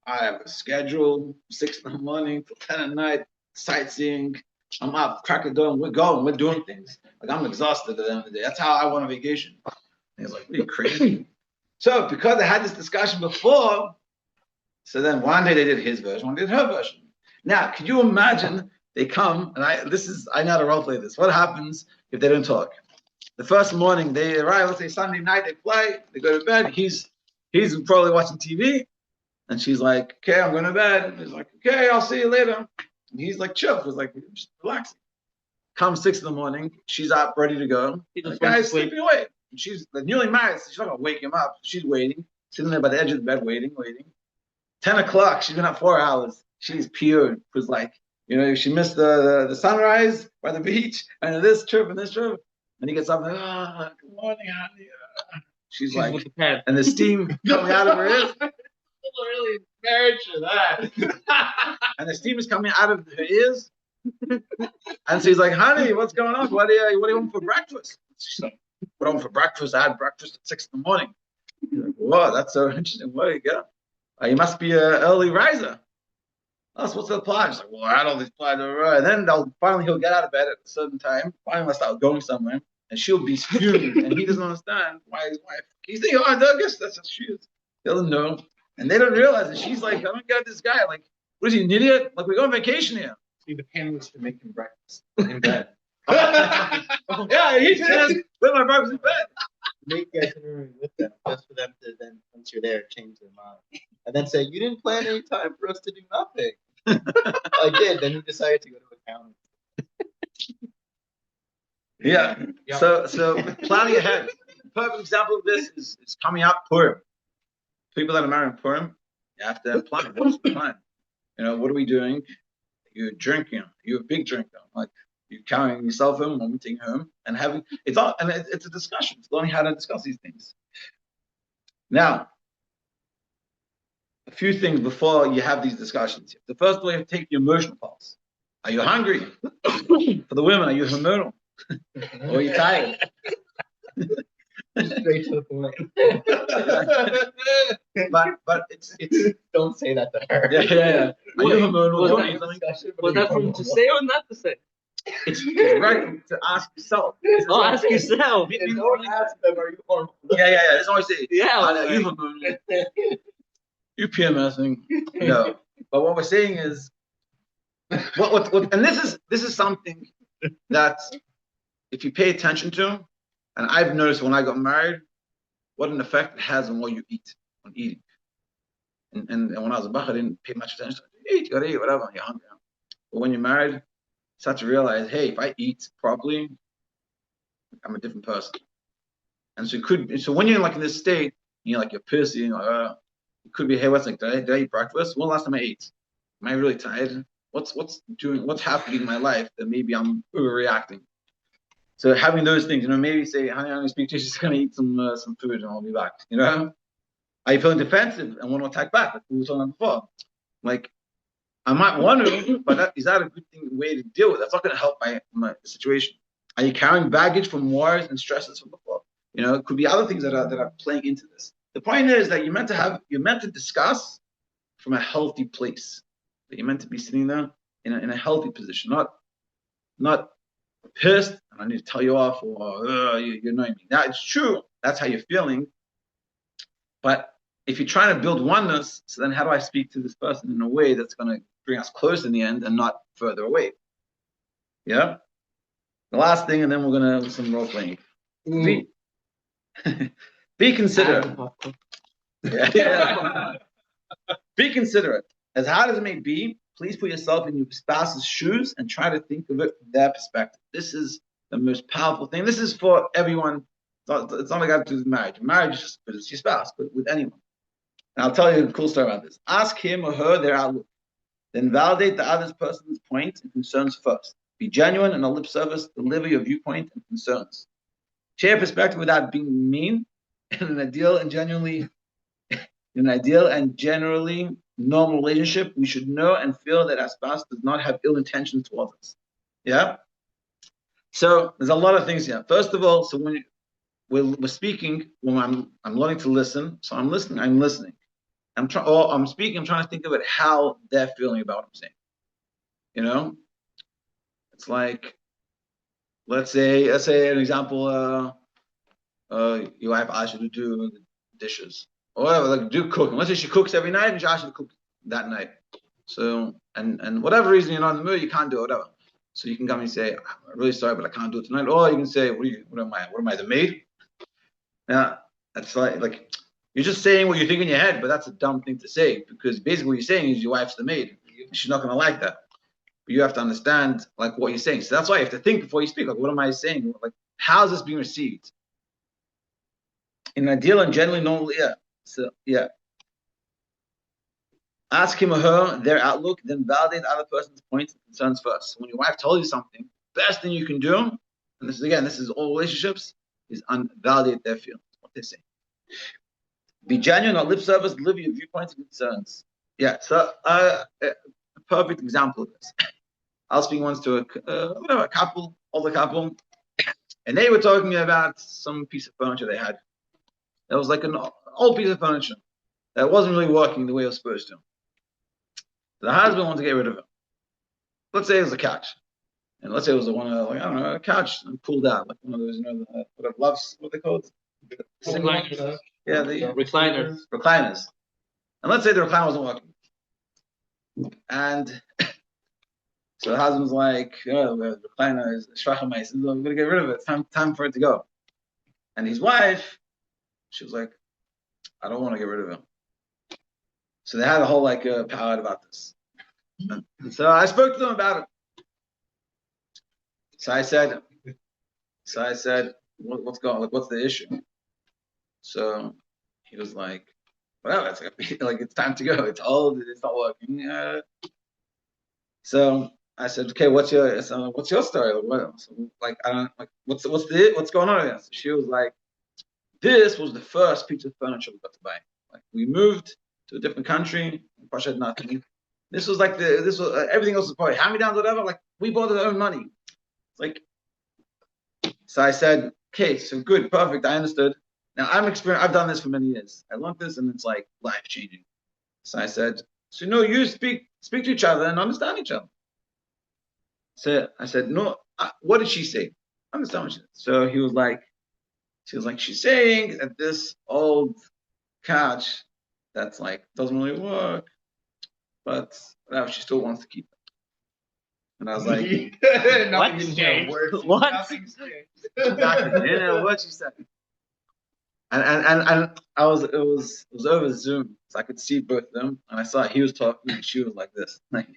I have a schedule, 6 in the morning till 10 at night, sightseeing. I'm up, crack the door, and we're doing things. Like, I'm exhausted at the end of the day. That's how I want a vacation. And he's like, what are you, crazy? So because they had this discussion before, so then one day they did his version, one day they did her version. Now, could you imagine they come, and I know how to role play this. What happens if they don't talk? The first morning they arrive, let's say Sunday night, they fly, they go to bed. He's probably watching TV, and she's like, "Okay, I'm going to bed." And he's like, "Okay, I'll see you later." And he's like, chill, he's like, just relaxing. Comes 6 in the morning, she's up, ready to go. The guy's sleeping away. And she's like, newly married, so she's not gonna wake him up. She's waiting, sitting there by the edge of the bed, waiting. 10 o'clock, she's been up 4 hours. She's peeled because, like, she missed the sunrise by the beach and this trip and this trip. And he gets up and good morning, honey. She's like, and the steam coming out of her ears. Really marriage for that. And the steam is coming out of her ears. And she's like, honey, what's going on? What do you want for breakfast? She's like, what I want for breakfast? I had breakfast at 6 in the morning. He's like, whoa, that's so interesting. Where do you go? You must be an early riser. Oh, so what's the plan? She's like, well, I had all these plans. And then he'll get out of bed at a certain time. Finally, I'll start going somewhere. And she'll be fuming. And he doesn't understand why his wife. He's thinking, I guess that's what she is. He doesn't know. And they don't realize that she's like, I don't get this guy. Like, what is he, an idiot? Like, we're going on vacation here. See, the plan was to make him breakfast in bed. Yeah, he says, let my breakfast in bed. Make the itinerary with them, just for them to then, once you're there, change their mind. And then say, you didn't plan any time for us to do nothing. I did. Then he decided to go to accounting. Yeah. Yep. So planning ahead. A perfect example of this is coming up Purim. People that are married in Purim, you have to plan. What's the plan? What are we doing? You're drinking. You're a big drinker. Like, you're carrying yourself home, vomiting home, and having it's a discussion. It's learning how to discuss these things. Now, a few things before you have these discussions. The first one, you have to take your emotional pulse. Are you hungry? For the women, are you hormonal? Or are you tired? Straight to the point. but it's don't say that to her. Yeah. Are you hormonal? Was that from to say or not to say? It's right to ask yourself. Ask yourself. Don't ask them, are you hormonal? Yeah. That's always say. Yeah. Are you hormonal? You PMSing? No. But what we're saying is, what and this is something that if you pay attention to, and I've noticed when I got married, what an effect it has on what you eat, on eating. And when I was a bach, I didn't pay much attention. You gotta eat, whatever, you're hungry. But when you're married, you start to realize, hey, if I eat properly, I'm a different person. And so when you're like in this state, you're pissy, and it could be, hey, did I eat breakfast? When last time I ate? Am I really tired? What's happening in my life that maybe I'm overreacting? So having those things, maybe say, honey, I'm going to speak to you, just going to eat some food and I'll be back, Are you feeling defensive and want to attack back, like we were talking about before? Like, I might want to, but is that a good way to deal with it? That's not going to help my situation. Are you carrying baggage from wars and stresses from before? It could be other things that are playing into this. The point is that you're meant to discuss from a healthy place. That you're meant to be sitting there in a healthy position, not pissed and I need to tell you off or you're annoying me. Now it's true, that's how you're feeling. But if you're trying to build oneness, so then how do I speak to this person in a way that's going to bring us close in the end and not further away? Yeah. The last thing, and then we're going to have some role playing. Be considerate. Yeah. Be considerate. As hard as it may be, please put yourself in your spouse's shoes and try to think of it from their perspective. This is the most powerful thing. This is for everyone. It's not like I have to do with marriage. Marriage is just, but it's your spouse, but with anyone. And I'll tell you a cool story about this. Ask him or her their outlook. Then validate the other person's point and concerns first. Be genuine and a lip service. Deliver your viewpoint and concerns. Share perspective without being mean. In an ideal and generally normal relationship, we should know and feel that our spouse does not have ill intentions towards us. Yeah. So there's a lot of things here. First of all, so when we're speaking, when I'm learning to listen, so I'm listening. I'm speaking. I'm trying to think of it how they're feeling about what I'm saying. It's like, let's say an example. Your wife asked you to do dishes or whatever, like do cooking. Let's say she cooks every night and she asks you to cook that night. So and whatever reason you're not in the mood, you can't do it, whatever. So you can come and say, I'm really sorry, but I can't do it tonight. Or you can say, what am I, the maid? Now that's like you're just saying what you think in your head, but that's a dumb thing to say because basically what you're saying is your wife's the maid. She's not gonna like that. But you have to understand like what you're saying. So that's why you have to think before you speak. Like, what am I saying? Like, how is this being received? In ideal and generally normal, yeah. So yeah. Ask him or her their outlook, then validate the other person's points and concerns first. So when your wife tells you something, best thing you can do, and this is all relationships, is validate their feelings, what they say. Be genuine, not lip service, deliver your viewpoints and concerns. Yeah, so a perfect example of this. I was speaking once to a couple, older couple, and they were talking about some piece of furniture they had. It was like an old piece of furniture that wasn't really working the way it was supposed to. The husband wanted to get rid of it. Let's say it was a couch. And let's say it was a couch pulled out, like one of those, what loves, what they called? Recliners. Yeah, the Recliners. recliners. And let's say the recliner wasn't working. And so the husband's like, the recliner is Shrachamais. I'm going to get rid of it. It's time for it to go. And his wife, she was like, I don't want to get rid of it. So they had a whole power about this. And so I spoke to them about it. So I said, what's going on? Like, what's the issue? So he was like, whatever. It's like it's time to go. It's old. It's not working. So I said, okay, what's your story? What's going on here? So she was like, this was the first piece of furniture we got to buy. Like we moved to a different country, Pasha had nothing. This was everything else was probably hand-me-downs, whatever. Like we bought our own money. Like, so I said, okay, so good, perfect, I understood. Now I've done this for many years. I learned this, and it's like life-changing. So I said, so no, you speak to each other and understand each other. So I said, no, what did she say? Understand what she said. So she was like, she's saying that this old couch that's like doesn't really work, but whatever, she still wants to keep it. And I was like, Nothing's changed. What? Nothing's changed. exactly. You know what she said. And it was over Zoom, so I could see both of them, and I saw he was talking and she was like this. Like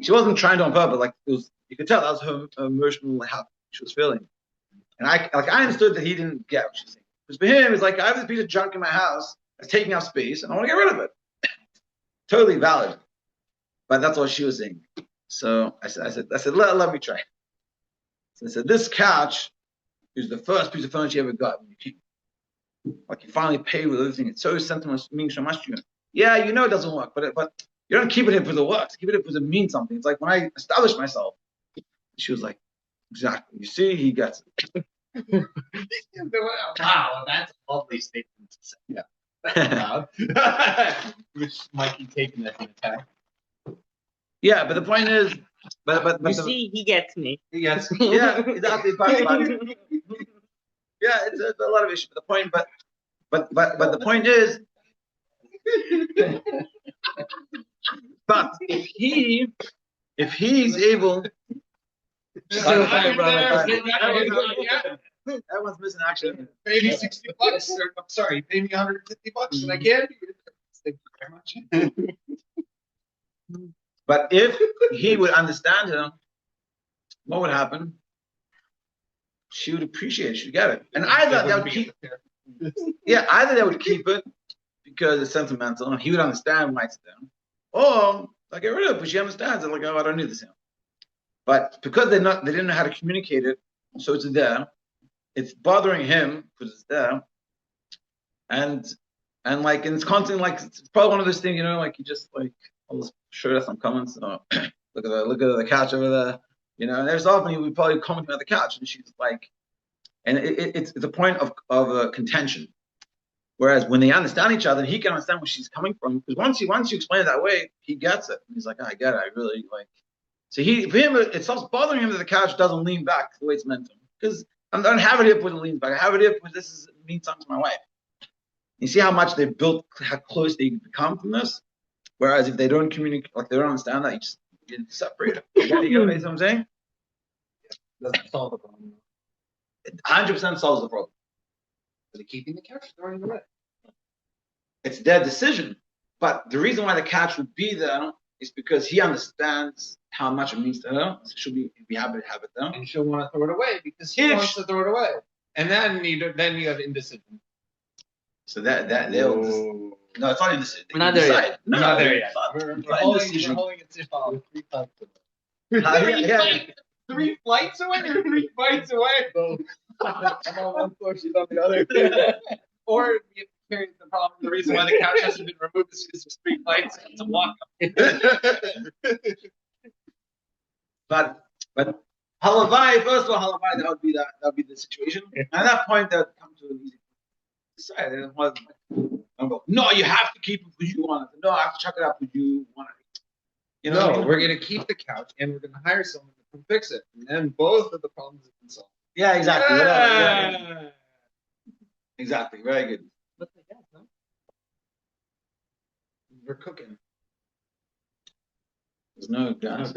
she wasn't trying to on purpose, like it was, you could tell that was her emotional how she was feeling. And I understood that he didn't get what she's saying. Because for him, it's like I have this piece of junk in my house that's taking up space, and I want to get rid of it. Totally valid. But that's what she was saying. So I said, let me try. So I said, this couch is the first piece of furniture you ever got when you came. Like you finally paid with everything. It's so sentimental, means so much to you. Yeah, you know it doesn't work, but you don't keep it in because it works. Keep it in because it means something. It's like when I established myself. She was like, exactly. You see, he gets it. Wow, that's a lovely statement to say. Yeah. Which Mikey taking as an attack. Yeah, but the point is, You see, he gets me. Yes. yeah, exactly. Yeah, it's a lot of issues. But the point is, but if he's able, everyone's missing action. Pay me $60. I'm sorry, pay me $150 and I can't. Thank you very much. But if he would understand her, what would happen? She would appreciate it. She'd get it. And either they would keep it because it's sentimental and he would understand why it's there. Or they get rid of it because she understands it. Like, oh, I don't need this now. But because they didn't know how to communicate it, so it's there. It's bothering him because it's there. And it's constantly like it's probably one of those things, like you just like I'll just show you some comments. So look at the couch over there. And there's often he would probably comment about the couch, and she's like, and it's a point of contention. Whereas when they understand each other, he can understand where she's coming from. Because once you explain it that way, he gets it. He's like, I get it. I really like. So for him, it stops bothering him that the couch doesn't lean back the way it's meant to. Because I don't have it here because it leans back. I have it here because this means something to my wife. You see how much they built, how close they become from this. Whereas if they don't communicate, like they don't understand that, you just get separated. You know what I'm saying? Doesn't solve the problem. 100% solves the problem. Are they keeping the couch? Throwing it away. It's their decision. But the reason why the couch would be there is because he understands how much it means to her. So she'll be happy to have it there. And she'll want to throw it away because he If wants to throw it away. And then you have indecision. So that they'll just, no, it's not indecision. We're not there yet. No, Not there yet. We're We're holding it to follow. 3 times. yeah. 3 flights away or 3 fights away? Both. I'm on one floor, she's on the other. Or the problem, the reason why the couch hasn't been removed is because there's 3 flights and it's a walk up. But halavai, first of all, halavai, that would be the situation. And at that point, that would come to an easy decide. And it wasn't like, no, you have to keep it because you want it. No, I have to chuck it out because you want it. You know, No, we're gonna keep the couch and we're gonna hire someone to come fix it, and then both of the problems have been solved. Yeah, exactly. Yeah. Yeah. Exactly. Very good. What's the gas, no? We're cooking. There's no gas.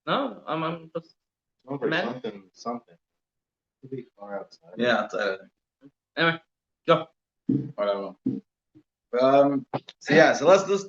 No, I'm just. Over Man. something. Could be far outside. Yeah, outside. Anyway, go. Whatever. So yeah, so let's just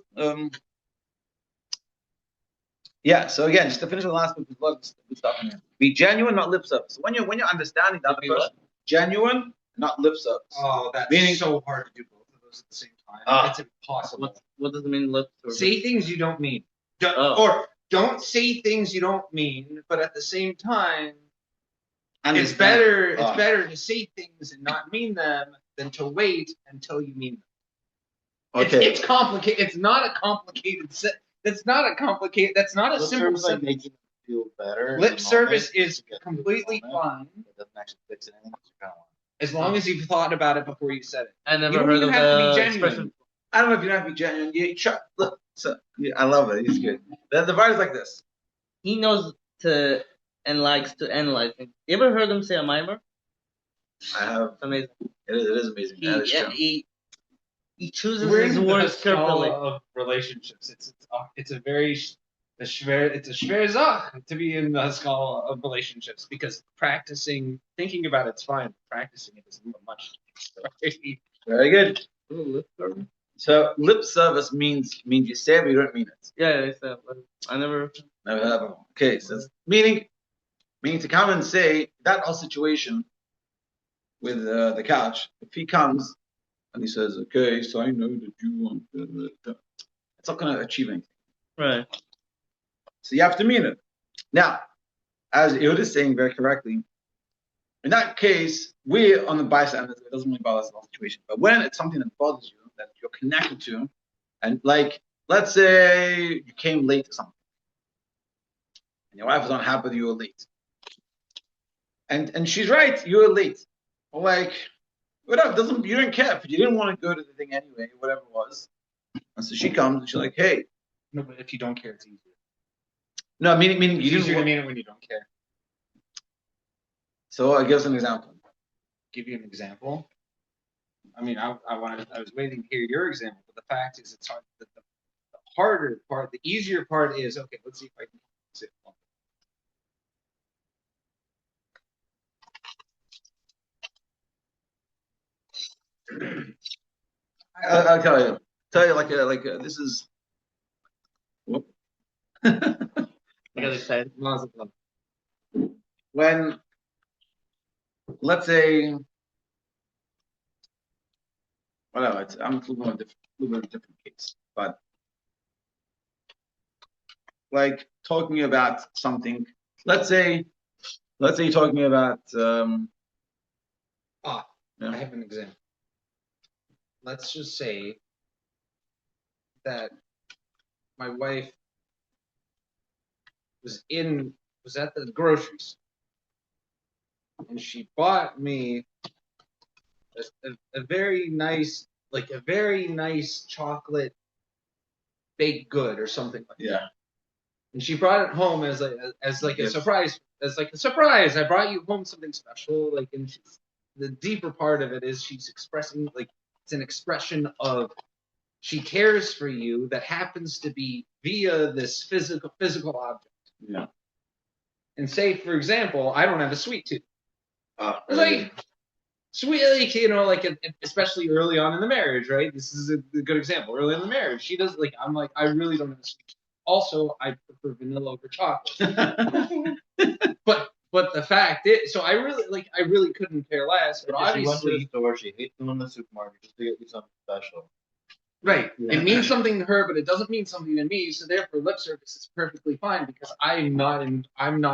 yeah. So again, just to finish the last one, there's a lot of good stuff in here. Be genuine, not lip service. So when you're understanding the other Be person, genuine, not lip service. Oh, that's Meaning- so hard to do both of those at the same time. Ah. It's impossible. What does it mean, lip service? Say things you don't mean. Oh. Or don't say things you don't mean, but at the same time, And it's better Ah. to say things and not mean them than to wait until you mean them. Okay. It's complicated. It's not a complicated That's not a complicated. That's not a Lip simple service, like sentence. making them feel better. in Lip the service moment, is to get through the completely moment. fine It doesn't actually fix anything. So you kind of want as long as you've thought about it before you said it. I never You don't heard even of have to be the genuine. expression. I don't know if you have to be genuine. You try. Look, so yeah, I love it. He's good. The vibe is like this. He knows to and likes to analyze things. You ever heard him say a mimer? I have. It's amazing. It is amazing. That is true. He chooses We're his in the words carefully. scala of relationships. It's a very it's a schwer Sache to be in the scala of relationships because thinking about it's fine. Practicing it is much. Very good. Lip service? So lip service means you say it, but you don't mean it. Yeah, it's I never. Never heard of it. Okay, so it's meaning to come and say that whole situation with the couch. If he comes and he says, "Okay, so I know that you want," it's not going to achieve anything. Right. So you have to mean it. Now, as Ehud is saying very correctly, in that case, we're on the Bayis end. It doesn't really bother us in the situation. But when it's something that bothers you, that you're connected to, and like, let's say you came late to something, and your wife is unhappy that you were late, and she's right, you were late. Or like, whatever, you don't care, but you didn't want to go to the thing anyway, whatever it was. And so she comes and she's like, "Hey." No, but if you don't care, it's easier. No, meaning It's you easier didn't to want. mean it when you don't care. So I give us an example. Give you an example. I mean, I was waiting to hear your example, but the fact is, it's hard. The harder part, the easier part is okay. Let's see if I can sit. I'll tell you like this is. Whoop. I got excited. When, let's say, whatever, I'm a little bit of a different case, but like talking about something, let's say you're talking about, yeah. I have an example. Let's just say that my wife was at the grocery store and she bought me a very nice chocolate baked good or something like that. Yeah. And she brought it home as a surprise. As like a surprise, I brought you home something special. Like, and the deeper part of it is she's expressing, like, it's an expression of she cares for you that happens to be via this physical object. Yeah. And say, for example, I don't have a sweet tooth. Really? Sweet, like, like, especially early on in the marriage, right? This is a good example. Early in the marriage, she does, like, I'm like, I really don't have a sweet tooth. Also, I prefer vanilla over chocolate. But the fact is, so I really couldn't care less. But If she went to obviously, the store, she hates going to the supermarket just to get you something special. right, Yeah. it means something to her, but it doesn't mean something to me. So therefore, lip service is perfectly fine because I'm not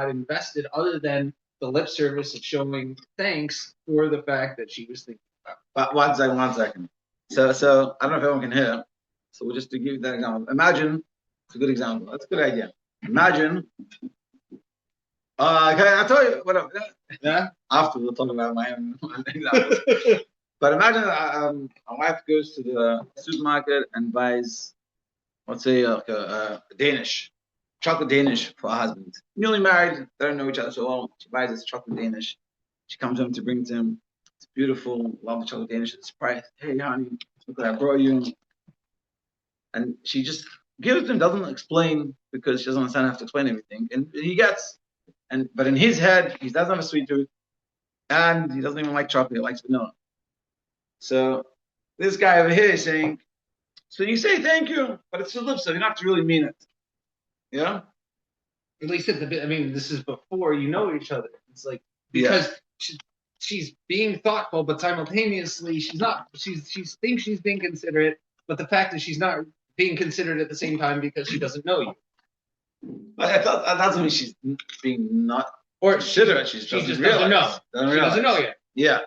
invested, other than the lip service of showing thanks for the fact that she was thinking about it. But one second. So I don't know if everyone can hear. So we'll just to give you that example. Imagine, it's a good example. That's a good idea. Imagine. Okay, I'll tell you what. Yeah. After we'll talk about my own examples. But imagine a wife goes to the supermarket and buys, let's say, like a chocolate Danish for her husband. Newly married, they don't know each other so well. She buys this chocolate Danish. She comes home to bring to him. It's beautiful. Love the chocolate Danish. It's priced. Hey, honey, look what I brought you. And she just gives him, doesn't explain because she doesn't understand how to explain everything. And he gets, but in his head, he doesn't have a sweet tooth. And he doesn't even like chocolate. He likes vanilla. So this guy over here is saying, so you say thank you, but it's your lips, so you don't have to really mean it. Yeah? At least at the bit. I mean, this is before you know each other. It's like, because she's being thoughtful, but simultaneously she's not. She thinks she's being considerate, but the fact is she's not being considerate at the same time because she doesn't know you. But I thought that doesn't mean she's being not Or considerate. She just doesn't doesn't know. She doesn't know yet. Yeah.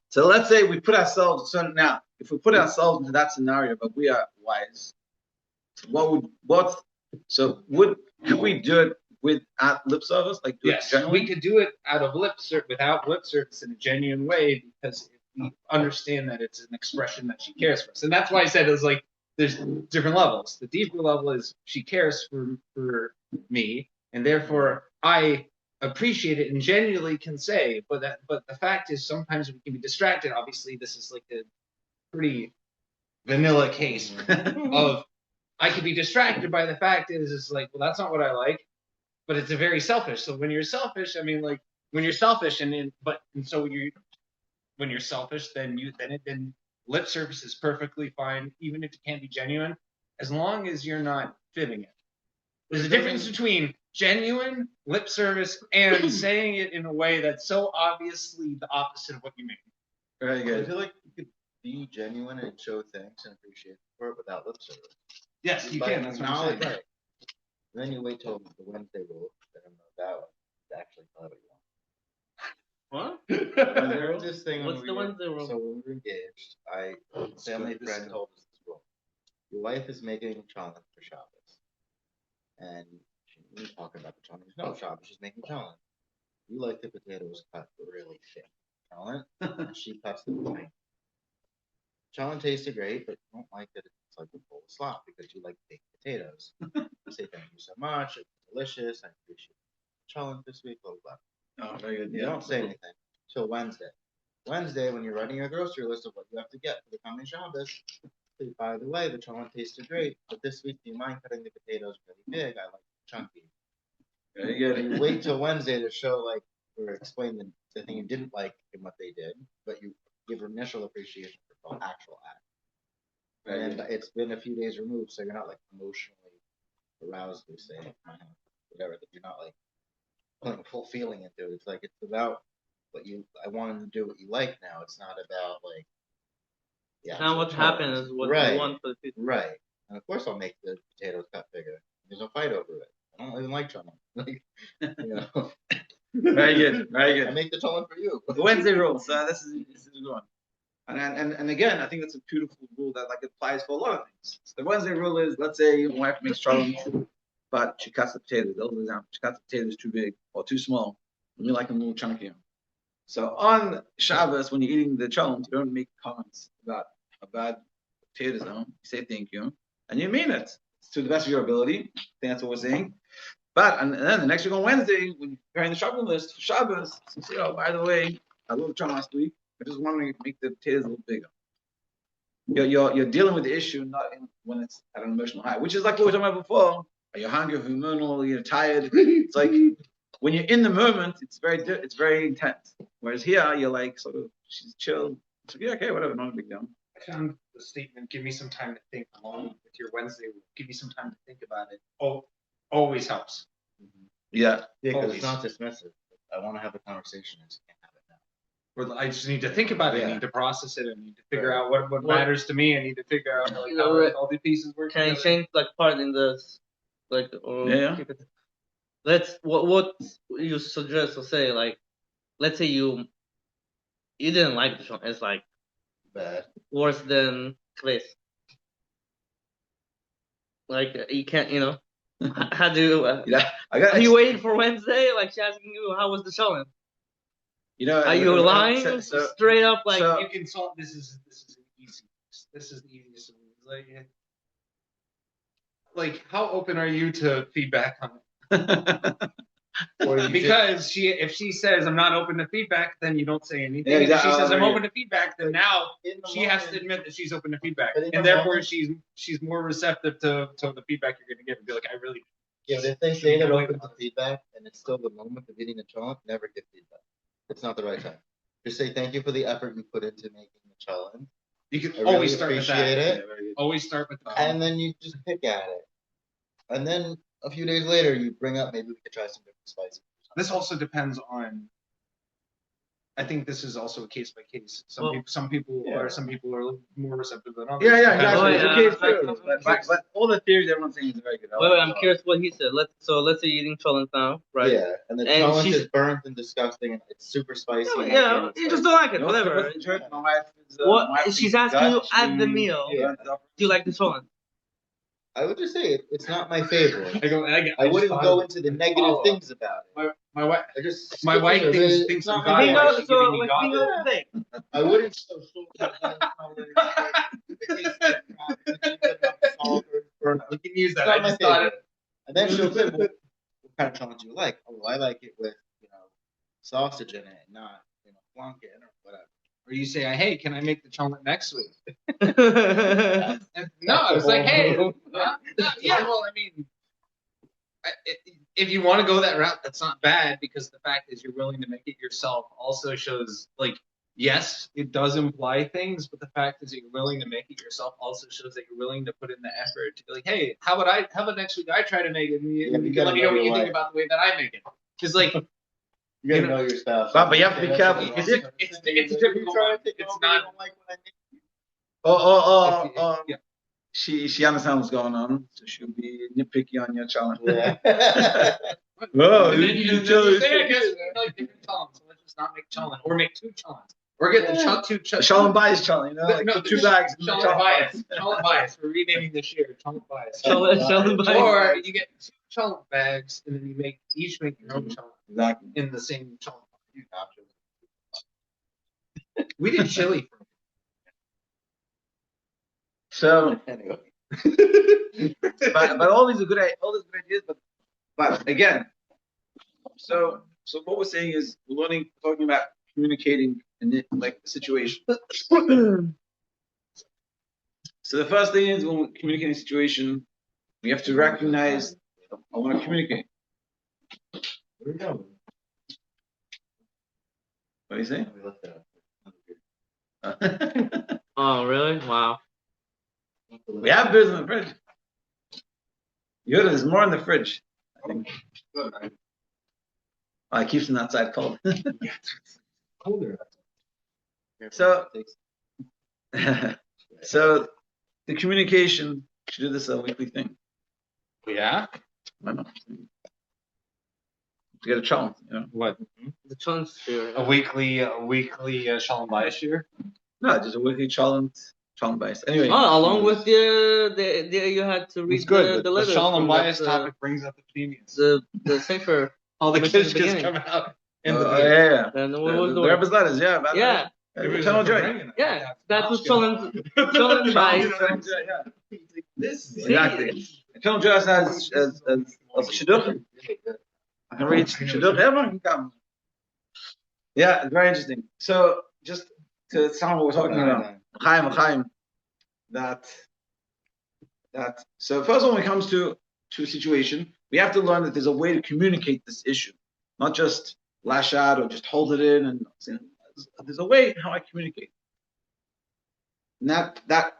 So let's say we put ourselves. So now, if we put ourselves into that scenario, but we are wise, could we do it without lip service? Like, Yes, we could do it out of without lip service in a genuine way, because we understand that it's an expression that she cares for us, and that's why I said it was like there's different levels. The deeper level is she cares for me, and therefore I appreciate it and genuinely can say. But the fact is, sometimes we can be distracted. Obviously, this is like a pretty vanilla case of I could be distracted by the fact is like, well, that's not what I like. But it's a very selfish. So when you're selfish, I mean, like when you're selfish, when you're selfish, then lip service is perfectly fine, even if it can't be genuine, as long as you're not fibbing it. There's a difference between genuine lip service and saying it in a way that's so obviously the opposite of what you mean. Very I good. feel like you could be genuine and show thanks and appreciation for it without lip service. Yes, you can. That's what I'm saying. Right. And then you wait till the Wednesday rule. I don't know that one. It's actually not what you want. What? There was this thing What's the Wednesday rule? So when we were engaged, a family friend told us this rule. Your wife is making challah for Shabbos. And we were talking about the challah. No, Shabbos, she's making challah. You like the potatoes cut really thin. Challah, and she cuts them fine. Challah tasted great, but you don't like that it's like a bowl of slop because you like baked potatoes. You say thank you so much. It's delicious. I appreciate challah this week. Blah blah blah. Oh, very good. You don't say anything till Wednesday. Wednesday, when you're writing your grocery list of what you have to get for the coming Shabbos, say, by the way, the challah tasted great, but this week, do you mind cutting the potatoes really big? I like them chunky. Very good. And you wait till Wednesday to show or explain the thing you didn't like in what they did, but you give initial appreciation for the actual act. And it's been a few days removed, so you're not like emotionally aroused, we say, whatever, that you're not like putting full feeling into it. It's like, it's about I wanted to do what you like now. It's not about like, Now what happened is what you want for the future. Right. And of course I'll make the potatoes cut bigger. There's no fight over it. I don't even like challah. Like, Very good. Very good. I make the challah for you. The Wednesday rule. So this is a good one. And again, I think that's a beautiful rule that like applies for a lot of things. So the Wednesday rule is, let's say your wife makes challah, but she cuts the potatoes. That was an example. She cuts the potatoes too big or too small. And you like them a little chunkier. So on Shabbos, when you're eating the challah, you don't make comments about potatoes. You say thank you, and you mean it to the best of your ability. I think that's what we're saying. But and then the next week on Wednesday, when you're preparing the shopping list for Shabbos, you say, oh, by the way, I love challah last week. I just want to make the potatoes a little bigger. You're dealing with the issue not when it's at an emotional high, which is like what we were talking about before. You're hungry, hormonal, you're tired. It's like when you're in the moment, it's very intense. Whereas here, you're like sort of she's chill. So yeah, okay, whatever, not a big deal. I found the statement, give me some time to think, along with your Wednesday, give me some time to think about it. Oh, always helps. Yeah. Yeah, because Always. it's not dismissive. I want to have a conversation. I just can't have it now. Or I just need to think about it. Yeah. I need to process it. I need to figure out what matters to me. I need to figure out like, how all the pieces work Can you together. change like part in this, like, or Yeah. keep it? Let's what you suggest or say, like, let's say you didn't like the show. It's like Bad. worse than Chris. Like you can't, how do you? Yeah. I got. Are you waiting for Wednesday? Like she's asking you, how was the showing? Are you lying? Straight up, like so- You can solve this is an easy. This is the easiest. Like how open are you to feedback on it? Because if she says I'm not open to feedback, then you don't say anything. Yeah, And if she exactly. says I'm open to feedback, then now In the she has to moment- admit that she's open to feedback, But in and the therefore moment- she's more receptive to the feedback you're going to give and be like, I really. Yeah, but if they say they're open to feedback and it's still the moment of eating the challah, never give feedback. It's not the right time. Just say thank you for the effort you put into making the challah. You I can really always start with appreciate that. it. Always start with the And then you just pick at it. And then a few days later, you bring up maybe we could try some different spices. This also depends on. I think this is also a case by case. Some people are more receptive than others. Yeah, Depends exactly. on- yeah. Okay, it's true. But all the theories everyone's saying is very good. wait, I'm curious what he said. Let's say you're eating cholent now, right? Yeah, and the And challah she's- is burnt and disgusting, and it's super spicy. and I Yeah, can't you eat just spicy. don't like it, No, whatever. it's church. My wife is, What my wife she's is asking you Dutch. at the meal? Yeah. Do you like the cholent? I would just say it's not my favorite. I wouldn't go into the negative follow-up. things about it. My wife. I just My wife skip it. thinks It's not I'm my God. Bingo, Why is she so giving me like God? bingo today. I wouldn't so We can use that. It's not I my just thought favorite. it. And then she'll say, well, what kind of challenge do you like? Oh, I like it with, sausage in it, not, flanken or whatever. Or you say, hey, can I make the chocolate next week? yeah, No, it's like, hey, yeah. Well, I mean, if you want to go that route, that's not bad, because the fact is you're willing to make it yourself also shows, like, yes, it does imply things, but the fact is that you're willing to make it yourself also shows that you're willing to put in the effort to be like, hey, how about next week I try to make it, and you you can let me know gotta what you know think your about the way that I make it. Because, like, You gotta know your spouse. But you have to be careful. It's a difficult one. It's not. Oh, Yeah. she understands what's going on, so she'll be nitpicky on your challenge. Yeah. Oh, And then you say, I guess we like different challenges, so let's just not make challenge, or make two challenges, or get the Shalom Bayis challenge, like No, put 2 bags in the Shalom challenge. bias. Shalom bias. We're renaming this year. Shalom bias. Shalom bias. Or you get 2 shalom bags, and then you each make your own shalom Exactly. in the same shalom. We did chili. So, Anyway. but all these are good ideas. But again, so what we're saying is we're talking about communicating in the, like the situation. So the first thing is when we're communicating a situation, we have to recognize I want to communicate. Where we going? What do you say? We left that up. Oh, really? Wow. We have beers in the fridge. There's more in the fridge. I think. It keeps them outside cold. Colder. So the communication should do this a weekly thing. Yeah. Why not? To get a challenge, What? The challenge here. A weekly shalom bias year. No, just a weekly challenge bias. Anyway. Oh, along with the you had to read It's good. the The letter. shalom from bias that, topic brings up the opinions. the sefer. All the mentioned kids at the just beginning. come out. In the Yeah. And what was The the Rebbe's letters, yeah. About Yeah, Eternal joy. yeah. That was challenge bias. Yeah. This Exactly. Eternal joy as shidduchim. I can read shidduch. Everyone can come. Yeah, it's very interesting. So just to sound what we're talking about. Chaim. That. So first of all, when it comes to a situation, we have to learn that there's a way to communicate this issue, not just lash out or just hold it in. And there's a way how I communicate. And that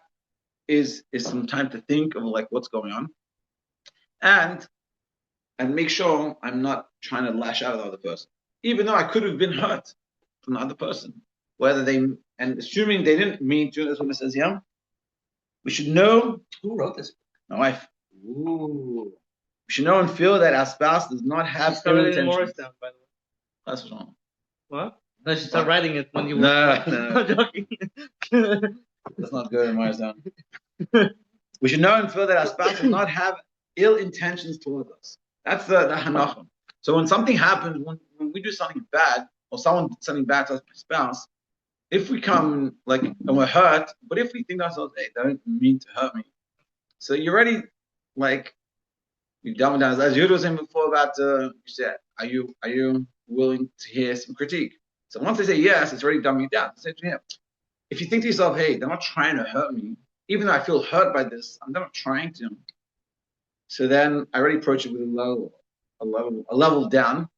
is some time to think of like what's going on, and make sure I'm not trying to lash out at the other person, even though I could have been hurt from the other person. Whether they, and assuming they didn't mean to, that's what it says here. We should know. Who wrote this? My wife. Ooh. We should know and feel that our spouse does not have ill intentions. Morris down, by the way. That's wrong. What? No, she started writing it when you were. No. I'm joking. That's not good in Morris down. We should know and feel that our spouse does not have ill intentions towards us. That's the hanachim. So when something happens, when we do something bad, or someone did something bad to our spouse, if we come like and we're hurt, but if we think to ourselves, hey, they don't mean to hurt me, so you're already like you dumb it down. As you were saying before about you said, are you willing to hear some critique? So once they say yes, it's already dumbing it down. Say to him, if you think to yourself, hey, they're not trying to hurt me, even though I feel hurt by this, I'm not trying to. So then I already approach it with a level down.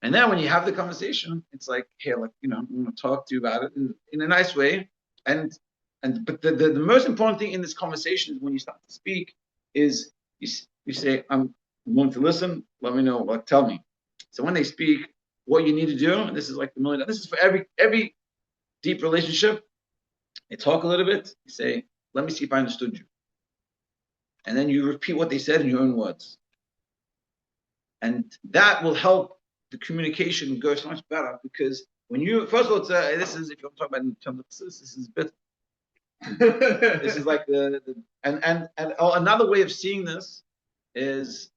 And then when you have the conversation, it's like, hey, like, I want to talk to you about it in a nice way. But the most important thing in this conversation is when you start to speak is you say, I'm willing to listen. Let me know, like, tell me. So when they speak, what you need to do, and this is like this is for every deep relationship. You talk a little bit. You say, let me see if I understood you. And then you repeat what they said in your own words. And that will help the communication go so much better, because when you, first of all, this is, if you're talking about in terms of this is a bit, this is like another way of seeing this is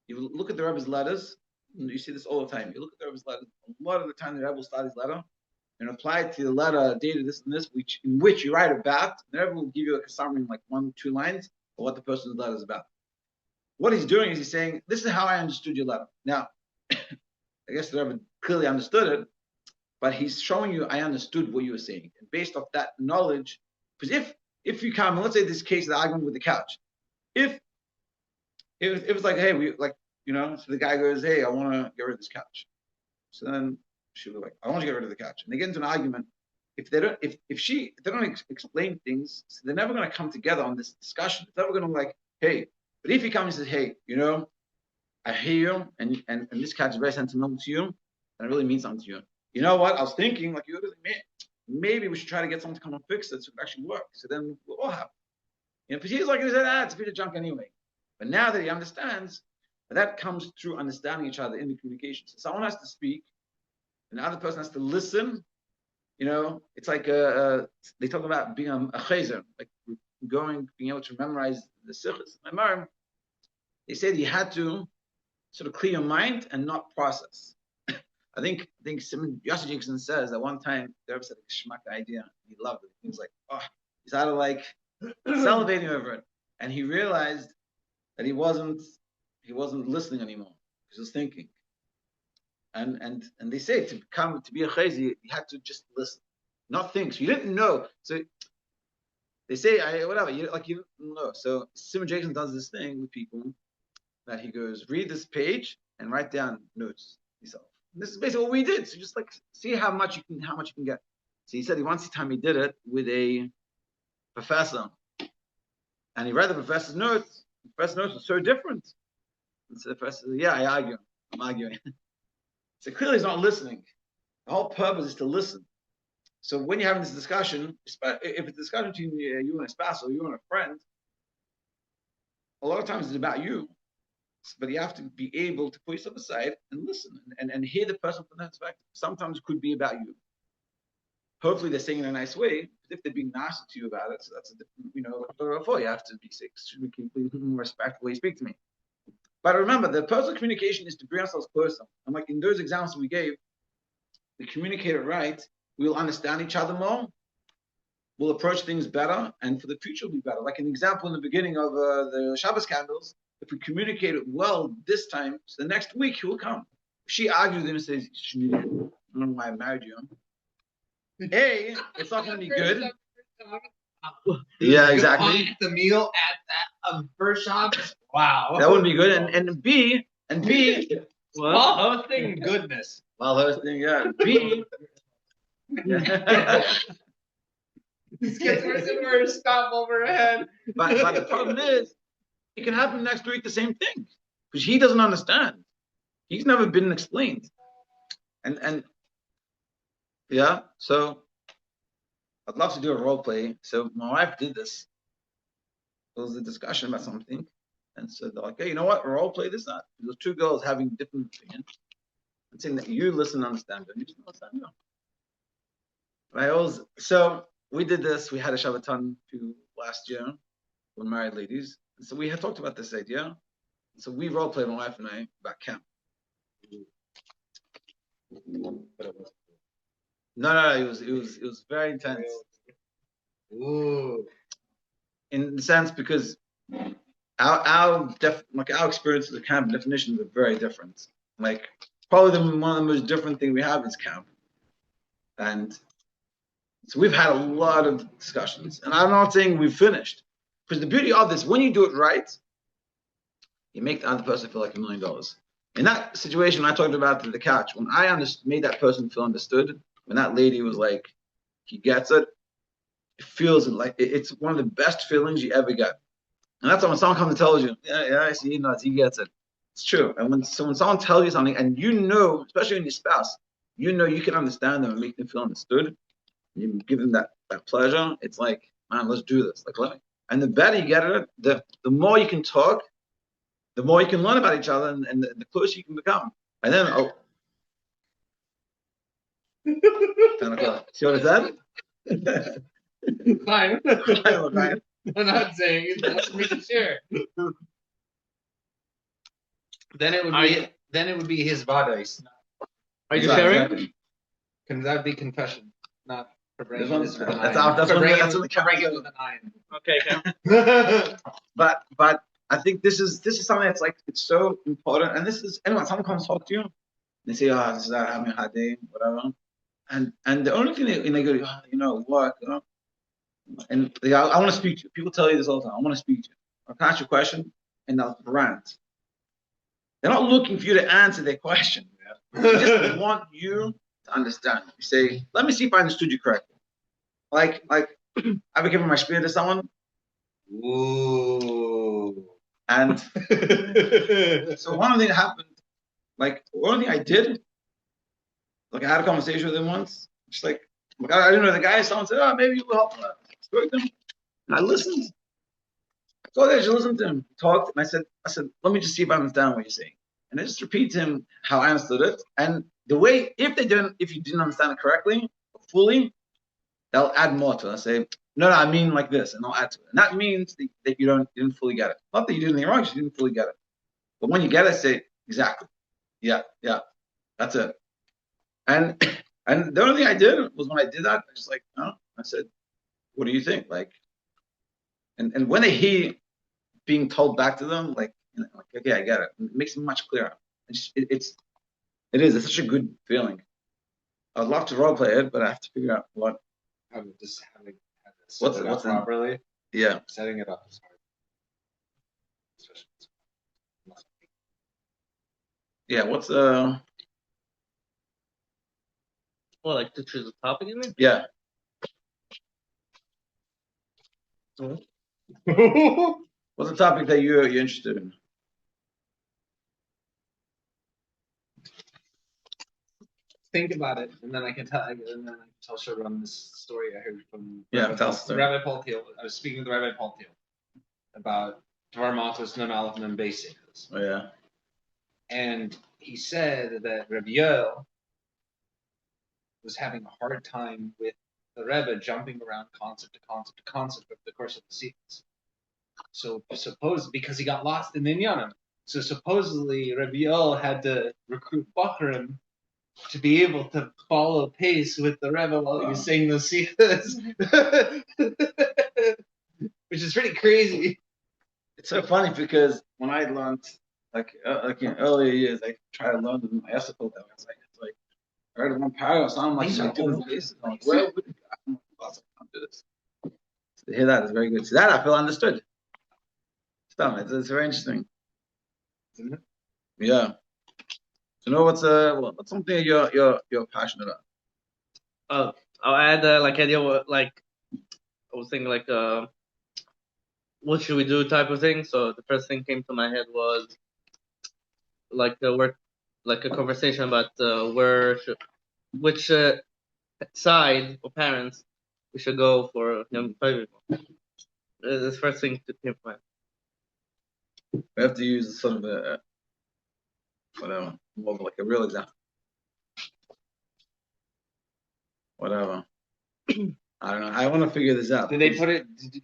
you look at the Rebbe's letters, and you see this all the time. You look at the Rebbe's letters, a lot of the time the Rebbe will start his letter and apply it to the letter dated this and this, in which you write about. The Rebbe will give you like a summary in like 1-2 lines of what the person's letter is about. What he's doing is he's saying, this is how I understood your letter. Now, I guess the Rebbe clearly understood it, but he's showing you, I understood what you were saying. And based off that knowledge, because if you come, and let's say this case, the argument with the couch, if it was like, hey, so the guy goes, hey, I want to get rid of this couch. So then she was like, I want to get rid of the couch. And they get into an argument. If they don't explain things, so they're never going to come together on this discussion. It's never going to like, hey, but if he comes and says, hey, I hear you, and this couch is very sentimental to you, and it really means something to you. You know what? I was thinking, like, maybe we should try to get someone to come and fix it so it actually work. So then we'll all have it. Because he's like, it's a piece of junk anyway. But now that he understands, that comes through understanding each other in the communication. So someone has to speak, and the other person has to listen. It's like they talk about being a chazer, like being able to memorize the sichos. They say that you had to sort of clear your mind and not process. I think Yossi Jacobson says that one time the Rebbe said a schmuck idea. He loved it. He was like, he started like salivating over it, and he realized that he wasn't listening anymore because he was thinking. And they say to be a chayzi, you had to just listen, not think. So you didn't know. So they say you didn't know. So Simon Jackson does this thing with people that he goes, read this page and write down notes yourself. And this is basically what we did. So just like see how much you can get. So he said once time he did it with a professor, and he read the professor's notes. The professor's notes were so different. And so the professor said, yeah, I'm arguing. So clearly he's not listening. The whole purpose is to listen. So when you're having this discussion, if it's a discussion between you and a spouse or you and a friend, a lot of times it's about you. But you have to be able to put yourself aside and listen and hear the person from that perspective. Sometimes it could be about you. Hopefully they're saying it in a nice way. But if they're being nasty to you about it, so that's a different, before you have to be extremely respectful when you speak to me. But remember, the personal communication is to bring ourselves closer. And like in those examples we gave, we communicate it right, we'll understand each other more, we'll approach things better, and for the future will be better. Like an example in the beginning of the Shabbos candles, if we communicate it well this time, so the next week he will come. If she argues with him and says, I don't know why I married you. A, it's not going to be good. Yeah, exactly. The meal at that first shop. Wow. That wouldn't be good. And B, Well, hosting goodness. well, hosting, yeah. B. This gets worse and worse. Stop overhead. But the problem is, it can happen next week, the same thing. Because he doesn't understand. He's never been explained. And yeah, so I'd love to do a role play. So my wife did this. There was a discussion about something. And so they're like, hey, you know what? Role play this out. There's two girls having different opinions. And saying that you listen and understand them. You just understand them. So we did this. We had a Shabbaton last year with married ladies. And so we had talked about this idea. So we role played, my wife and I, about camp. No, it was very intense. Ooh. In the sense because our experience of the camp definitions are very different. Like probably one of the most different thing we have is camp. And so we've had a lot of discussions. And I'm not saying we've finished. Because the beauty of this, when you do it right, you make the other person feel like $1 million. In that situation, I talked about the couch. When I made that person feel understood, when that lady was like, he gets it, it feels like it's one of the best feelings you ever get. And that's when someone comes and tells you, yeah, I see, he gets it. It's true. And when someone tells you something, and you know, especially in your spouse, you know you can understand them and make them feel understood, you give them that pleasure, it's like, man, let's do this. And the better you get at it, the more you can talk, the more you can learn about each other, and the closer you can become. And then, see what I said? Fine. I'm not saying it's not for me to share. Then it would be his Bayis. Are you sharing? Can that be confession? Not for bringing That's with an that's iron. what the Bring with an iron. Okay. But I think this is something that's like it's so important. And this is anyway, someone comes talk to you, they say, this is having a hard day, whatever. And the only thing they go, work, and I want to speak to you. People tell you this all the time. I want to speak to you. I'll ask you a question, and they'll rant. They're not looking for you to answer their question. They just want you to understand. You say, let me see if I understood you correctly. Like I've given my spiel to someone. Ooh. And so one thing that happened, one thing I did, I had a conversation with him once. Just I didn't know the guy. Someone said, maybe you will help him. And I listened. So I just listened to him talk, and I said, let me just see if I understand what you're saying. And I just repeat to him how I understood it. And the way, if you didn't understand it correctly, fully, they'll add more to it. I'll say, no, I mean like this, and I'll add to it. And that means that you didn't fully get it. Not that you did anything wrong, you didn't fully get it. But when you get it, say, exactly. Yeah, that's it. And the only thing I did was when I did that, I just I said, what do you think? And when they hear being told back to them, okay, I get it. It makes it much clearer. It's such a good feeling. I'd love to role play it, but I have to figure out what. What's it up properly? Yeah. Setting it up is hard. Yeah. What's Well, to choose a topic, you mean? Yeah. What's the topic that you're interested in? Think about it, and then I can tell Sharon this story I heard from Rabbi Paul Thiel. I was speaking with Rabbi Paul Thiel about Dvar Matos non aleph non beis. Oh yeah. And he said that Rabbi Yoel was having a hard time with the Rebbe jumping around concept to concept over the course of the sequence. So because he got lost in Inyanim. So supposedly Rabbi Yoel had to recruit Bachrim to be able to follow pace with the Rebbe while he was saying those sequences. Which is pretty crazy. It's so funny because when I learned in earlier years, I tried to learn them. I also thought that was I read one paragraph, sounded like These some are different all places. over the Like, place. where would I can't do this. So to hear that is very good. So that I feel understood. It's very interesting. Isn't it? Yeah. So know what's something you're passionate about? I had like idea like I was thinking like what should we do type of thing. So the first thing came to my head was like like a conversation about which side or parents we should go for young people. That's the first thing to came to mind. We have to use sort of whatever, more of like a real example. Whatever. I don't know. I want to figure this out. Did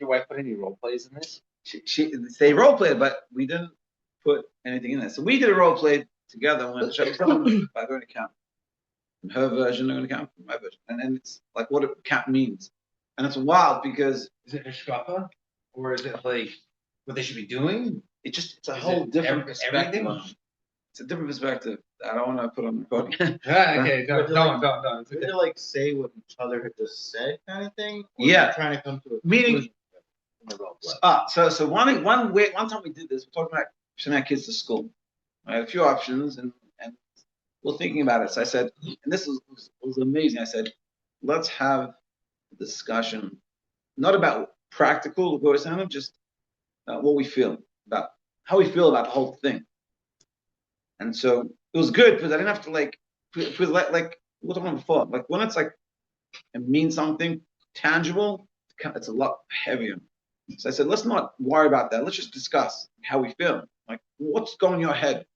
your wife put any role plays in this? They role played, but we didn't put anything in there. So we did a role play together when Shalom by going to count. From her version, they're going to count from my version. And it's like what count means. And it's wild because Is it hashkafa? Or is it like what they should be doing? it's a whole different perspective. Everything? It's a different perspective. I don't want to put on recording. Okay, don't. It's Did okay. they like say what each other had just said, kind of thing? Or Yeah. you're trying to come to a Meaning- conclusion from the role play? So one time we did this, we're talking about sending our kids to school. I had a few options and we're thinking about it. So I said, and this was amazing. I said, let's have a discussion, not about practical, just what we feel about how we feel about the whole thing. And so it was good because I didn't have to like we were talking about before, like when it's like it means something tangible, it's a lot heavier. So I said, let's not worry about that. Let's just discuss how we feel. Like what's going in your head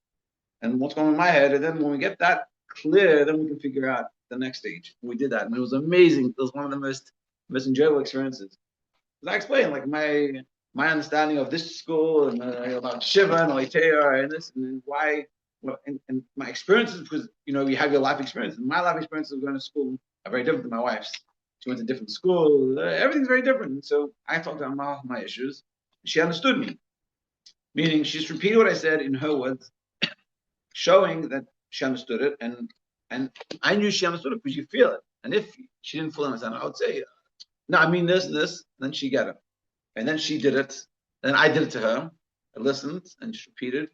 and what's going on in my head. And then when we get that clear, then we can figure out the next stage. We did that. And it was amazing. It was one of the most enjoyable experiences. Because I explained like my understanding of this school and about Shiva and Aliteia and this and why and my experiences, because you have your life experience. And my life experiences of going to school are very different than my wife's. She went to different schools. Everything's very different. So I talked about my issues. She understood me, meaning she just repeated what I said in her words, showing that she understood it, and I knew she understood it because you feel it. And if she didn't fully understand it, I would say, no, I mean this, and this, and then she got it. And then she did it. And I did it to her. I listened and just repeated.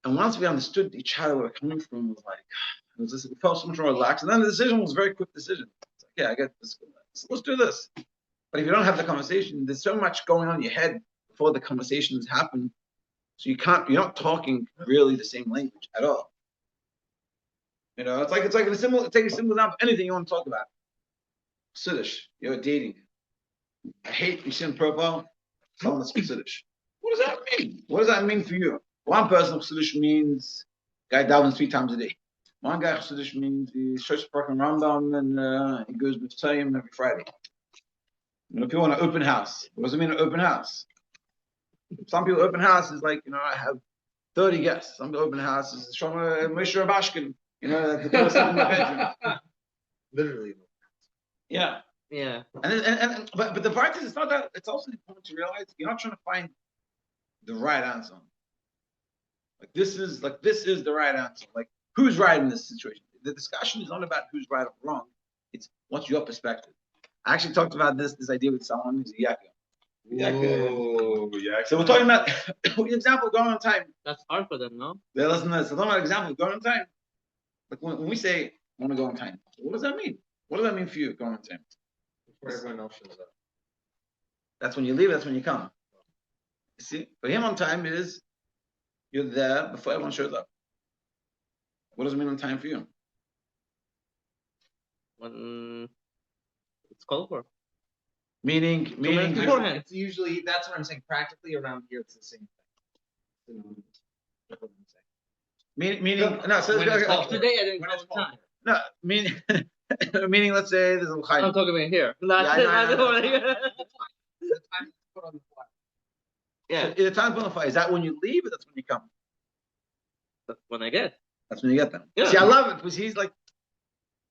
And once we understood each other where we're coming from, we felt so much more relaxed. And then the decision was a very quick decision. It's like, yeah, I get this. So let's do this. But if you don't have the conversation, there's so much going on in your head before the conversations happen. So you're not talking really the same language at all. It's like take a simple example, anything you want to talk about. Siddish, you're dating. I hate you see in profile, someone that speaks Siddish. What does that mean? What does that mean for you? One person Siddish means guy davens 3 times a day. One guy Siddish means he shows fucking Rambam and he goes with Tzayim every Friday. People want an open house. What does it mean an open house? Some people open house is like, I have 30 guests. Some open house is Shoma Moshe Rabashkin, the person in the bedroom. Literally. Yeah. But the fact is, it's not that. It's also important to realize you're not trying to find the right answer. Like this is the right answer. Like who's right in this situation? The discussion is not about who's right or wrong. It's what's your perspective. I actually talked about this idea with someone who's a yakka. So we're talking about the example of going on time. That's hard for them, no? Yeah, listen to this. We're talking about example of going on time. Like when we say I want to go on time, what does that mean? What does that mean for you, going on time? Before everyone else shows up. That's when you leave, that's when you come. You see? For him on time is you're there before everyone shows up. What does it mean on time for you? When it's called for. Meaning beforehand. It's usually, that's what I'm saying. Practically around here, it's the same thing. That's what I'm saying. meaning no, so When it's called for. Today I didn't When call it's on called time. no, meaning let's say there's a I'm l'chaim. talking about here. Yeah, I know. The time is put on the fly. Yeah, The time on the fire, is that when you leave or that's when you come? that's when I get. That's when you get them. Yeah. See, I love it because he's like,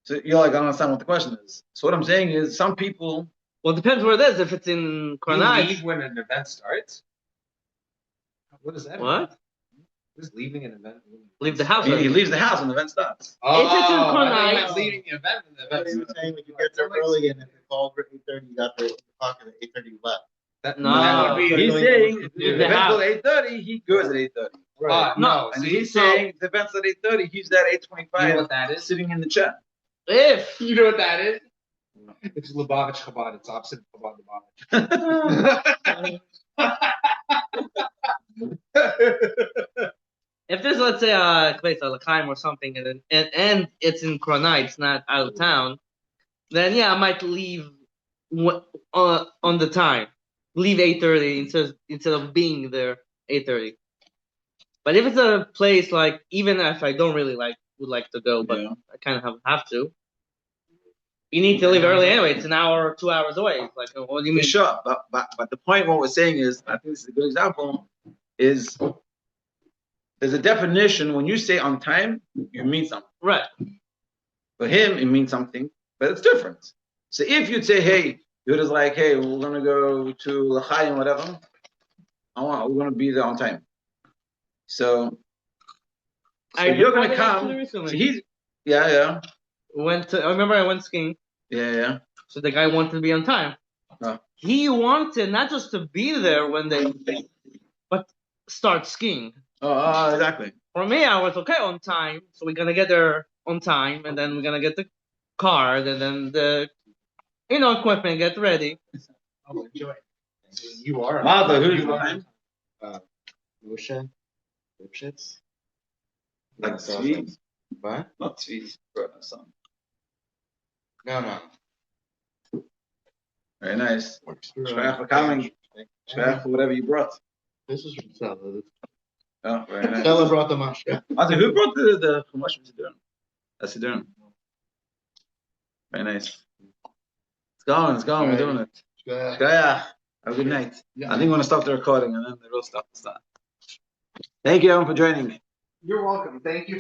so you're like, I don't understand what the question is. So what I'm saying is some people. Well, it depends where it is. If it's in You Kornai. leave when an event starts? What does that mean? What? Just leaving an event. Leave the house. He leaves the house when the event starts. Oh, If it's in I thought you Chronite- meant leaving the event and the That's event. what you were saying. Like you get there early, and if it called for 8:30, you got there at 8 o'clock, and at 8:30 you left. No. that would be. He's saying if Leave the the event's house. at 8:30, he goes at 8:30. No, And see, he's so- saying if the event's at 8:30, he's there at 8:25. You know what that is? Sitting in the chair. If You know what that is? It's Lubavitch Chabad. It's opposite of Chabad Lubavitch. if there's, let's say, a place like L'chaim or something, and it's in Chronite, it's not out of town, then yeah, I might leave on the time. Leave 8:30 instead of being there 8:30. But if it's a place like, even if I don't really would like to go, but Yeah. I kind of have to, you need to leave early anyway. It's an hour or 2 hours away. It's like, what do you mean? Sure, but the point what we're saying is, I think this is a good example, is there's a definition. When you say on time, you mean something. Right. For him, it means something, but it's different. So if you'd say, hey, you're just like, hey, we're gonna go to L'chaim, whatever. We're gonna be there on time. So you're gonna come. Recently. So he's yeah. I remember I went skiing. Yeah. So the guy wanted to be on time. Oh. He wanted not just to be there when but start skiing. Oh, exactly. For me, I was okay on time. So we're gonna get there on time, and then we're gonna get the car, and then the equipment, get ready. Oh, enjoy. You are. Martha, who's You behind? Moshe, Lipschitz. Like Tzvi? What? Not Tzvi's brother, son. No. Very nice. Works Shkach for coming. Shkach for whatever you brought. This is from Stella. Oh, very nice. Stella brought the mashka. Martha, who brought the chumash from Siddur? That's Siddur. Very nice. It's going. We're doing it. Shkach. Have a good night. I think we're gonna stop the recording and then the real stuff will start. Thank you everyone for joining me. You're welcome. Thank you.